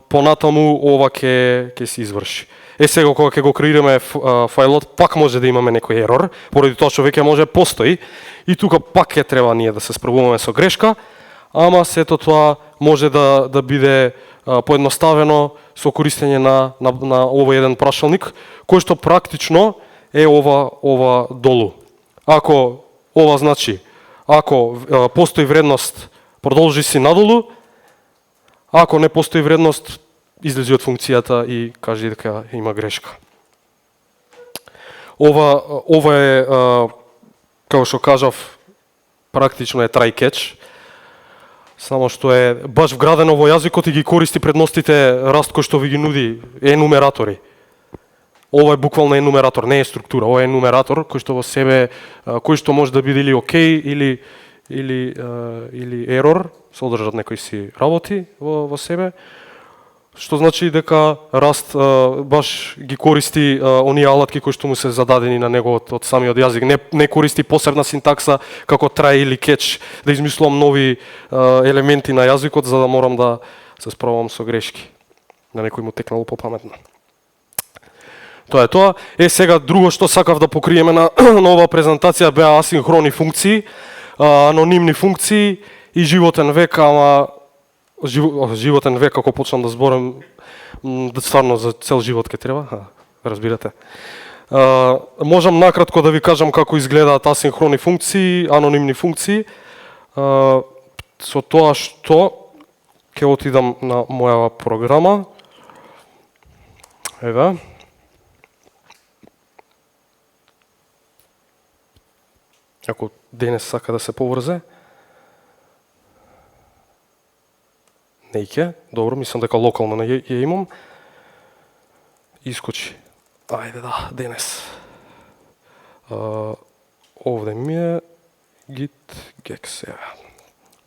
понатаму ова ќе се изврши. Сега кога ќе го креираме фајлот, пак може да имаме некој ерор, поради тоа што веќе може постои и тука пак ќе треба ние да се справуваме со грешка, ама сето тоа може да биде поедноставено со користење на овој еден прашалник, кој што практично е ова долу. Ако ова значи, ако постои вредност, продолжи си надолу, ако не постои вредност, излези од функцијата и кажи дека има грешка. Ова е, како што кажав, практично е try catch, само што е баш вградено во јазикот и ги користи предностите раст кој што ви ги нуди енумератори. Ова е буквално енумератор, не е структура, ова е енумератор кој што во себе, кој што може да биде или окей или ерор, содржат некои си работи во себе, што значи дека раст баш ги користи оние алатки кои што му се зададени на него од самиот јазик. Не користи посебна синтакса како try или catch да измислувам нови елементи на јазикот за да морам да се справам со грешки. На некој му текнало попаметно. Тоа е тоа. Сега друго што сакав да покриеме на оваа презентација беа асинхрони функции, анонимни функции и животен век, ама животен век, ако почнам да зборам, стварно за цел живот ке треба, разбирате. Можам накратко да ви кажам како изгледаат асинхрони функции, анонимни функции. Со тоа што ќе отидам на мојава програма. Еве. Ако денес сака да се поврзе. Неќе, добро, мислам дека локално ја имам. Искочи. Ајде да, денес. Овде ми е git gex, еве.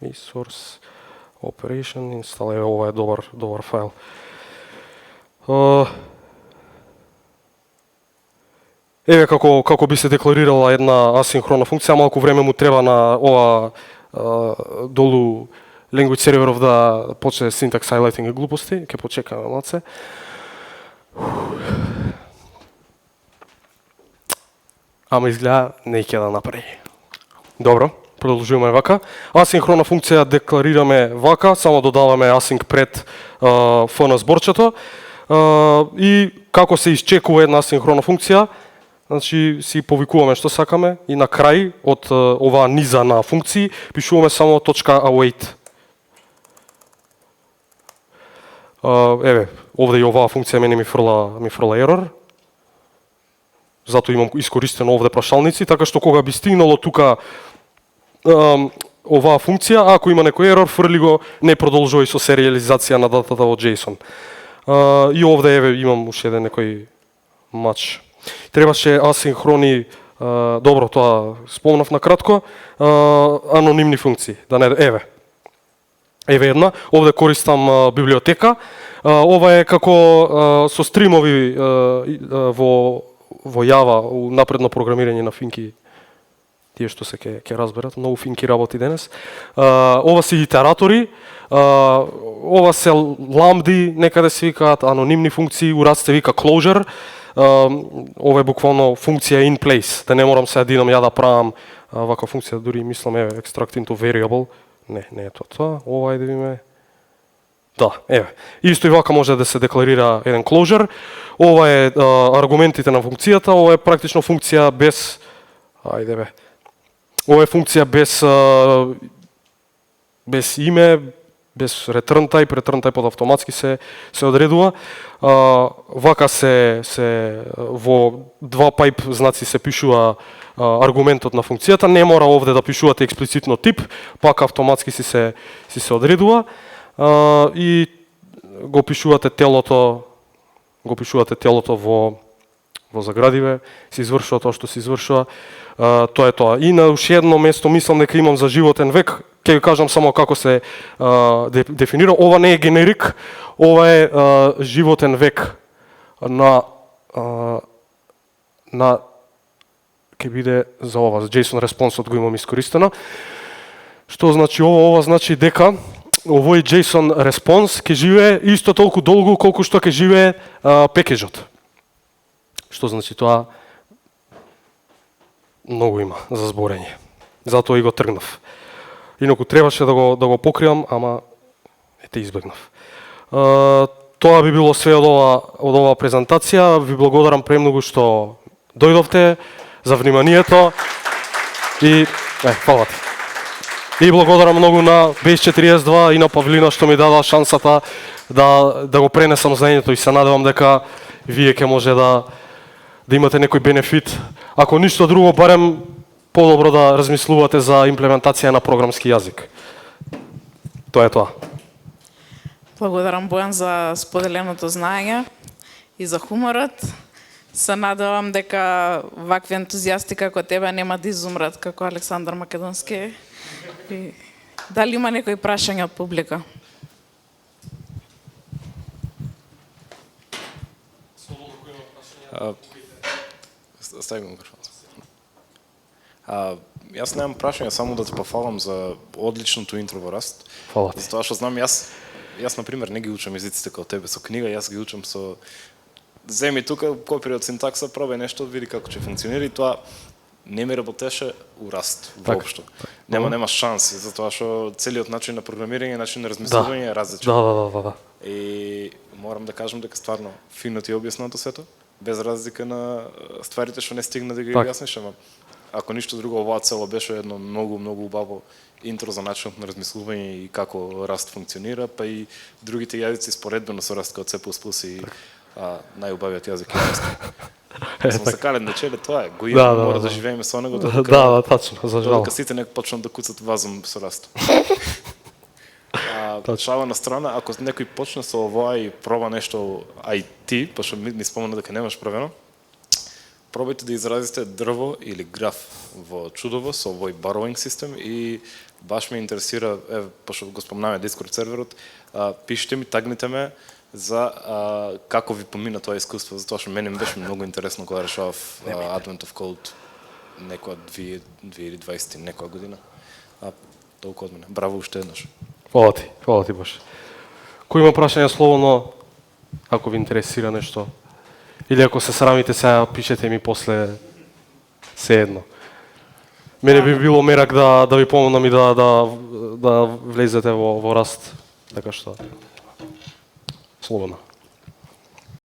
Resource operation install, ова е добар файл. Еве како би се декларирала една асинхрона функција, малку време му треба на ова долу language serverов да почне syntax highlighting и глупости, ќе почекаме малце. Ама изгледа неќе да направи. Добро, продолжуваме вака. Асинхрона функција декларираме вака, само додаваме async пред f на зборчето. И како се исчекува една асинхрона функција, значи си повикуваме што сакаме и на крај од оваа низа на функции пишуваме само .await. Еве, овде и оваа функција мене ми фрла ерор. Затоа имам искористено овде прашалници, така што кога би стигнало тука оваа функција, ако има некој ерор, фрли го, не продолжувај со сериализација на датата во JSON. И овде еве имам уште еден некој мач. Требаше асинхрони, добро, тоа спомнав на кратко, анонимни функции. Да не, еве една, овде користам библиотека. Ова е како со стримови во Java, напредно програмирање на финки, тие што се ќе разберат, многу финки работи денес. Ова се итератори, ова се ламди, некаде се викаат анонимни функции, урад се вика closure. Ова е буквално функција in place, да не морам се единам ја да правам вака функција, дури мислам extract into variable. Не е тоа. Ова е да видиме. Да, еве. Исто и вака може да се декларира еден closure. Ова е аргументите на функцијата, ова е практично функција без ова е функција без име, без return type автоматски се одредува. Вака се во два пайп знаци се пишува аргументот на функцијата, не мора овде да пишувате експлицитно тип, пак автоматски си се одредува и го пишувате телото во заградиве, се извршува тоа што се извршува. Тоа е тоа. И на уште едно место мислам дека имам за животен век, ќе ви кажам само како се дефинира. Ова не е генерик, ова е животен век на ќе биде за ова, за JSON response-от го имам искористено. Што значи ова? Ова значи дека овој JSON response ќе живее исто толку долго колку што ќе живее пекеджот. Што значи тоа? Многу има за зборење. Затоа и го тргнав. Инаку требаше да го покривам, ама ете избегнав. Тоа би било све од оваа презентација. Ви благодарам премногу што дојдовте, за вниманието и фала ти. И благодарам многу на Base 42 и на Павлина што ми дадоа шансата да го пренесам знаењето и се надевам дека вие ќе може да имате некој бенефит. Ако ништо друго, барем подобро да размислувате за имплементација на програмски јазик. Тоа е тоа. Благодарам, Бојан, за споделеното знаење и за хуморот. Се надевам дека вакви ентузијасти како тебе нема да изумрат како Александар Македонски. И дали има некои прашања од публика? Стави го микрофон. Јас немам прашање, само да те пофалам за одличното интро во Раст. Фала ти. Затоа што знам, јас на пример не ги учам езиците како тебе со книга, јас ги учам со земи тука копирај од синтакса, пробај нешто, види како ќе функционира и тоа не ми работеше у Раст воопшто. Нема шанси, затоа што целиот начин на програмирање, начин на размислување е различен. Да. И морам да кажам дека стварно фино ти објаснато сето, без разлика на стварите што не стигна да ги објасниш, ама ако ништо друго, оваа цело беше едно многу убаво интро за начинот на размислување и како Раст функционира, па и другите јазици споредбено со Раст, како C++ и најубавиот јазик е Раст. Сум се кален на челе, тоа е, го имам, мора да живееме со него, Да, тачно, за жал. додека сите нека почнат да куцат вазум со Раст. Шала на страна, ако некој почне со овоа и проба нешто IT, пошто ми спомена дека немаш правено, пробајте да изразите дрво или граф во чудово со овој borrowing систем и баш ме интересира, пошто го спомнаме Discord серверот, пишете ми, тагнете ме за како ви помина тоа искуство, затоа што мене ми беше многу интересно кога решавав Advent of Code некоја 2020 некоја година. Толку од мене. Браво уште еднаш. Фала ти баш. Кој има прашање слободно, ако ви интересира нешто. Или ако се срамите сега, пишете ми после едно. Мене би било мерак да ви помогнам и да влезете во Раст, така што слободно.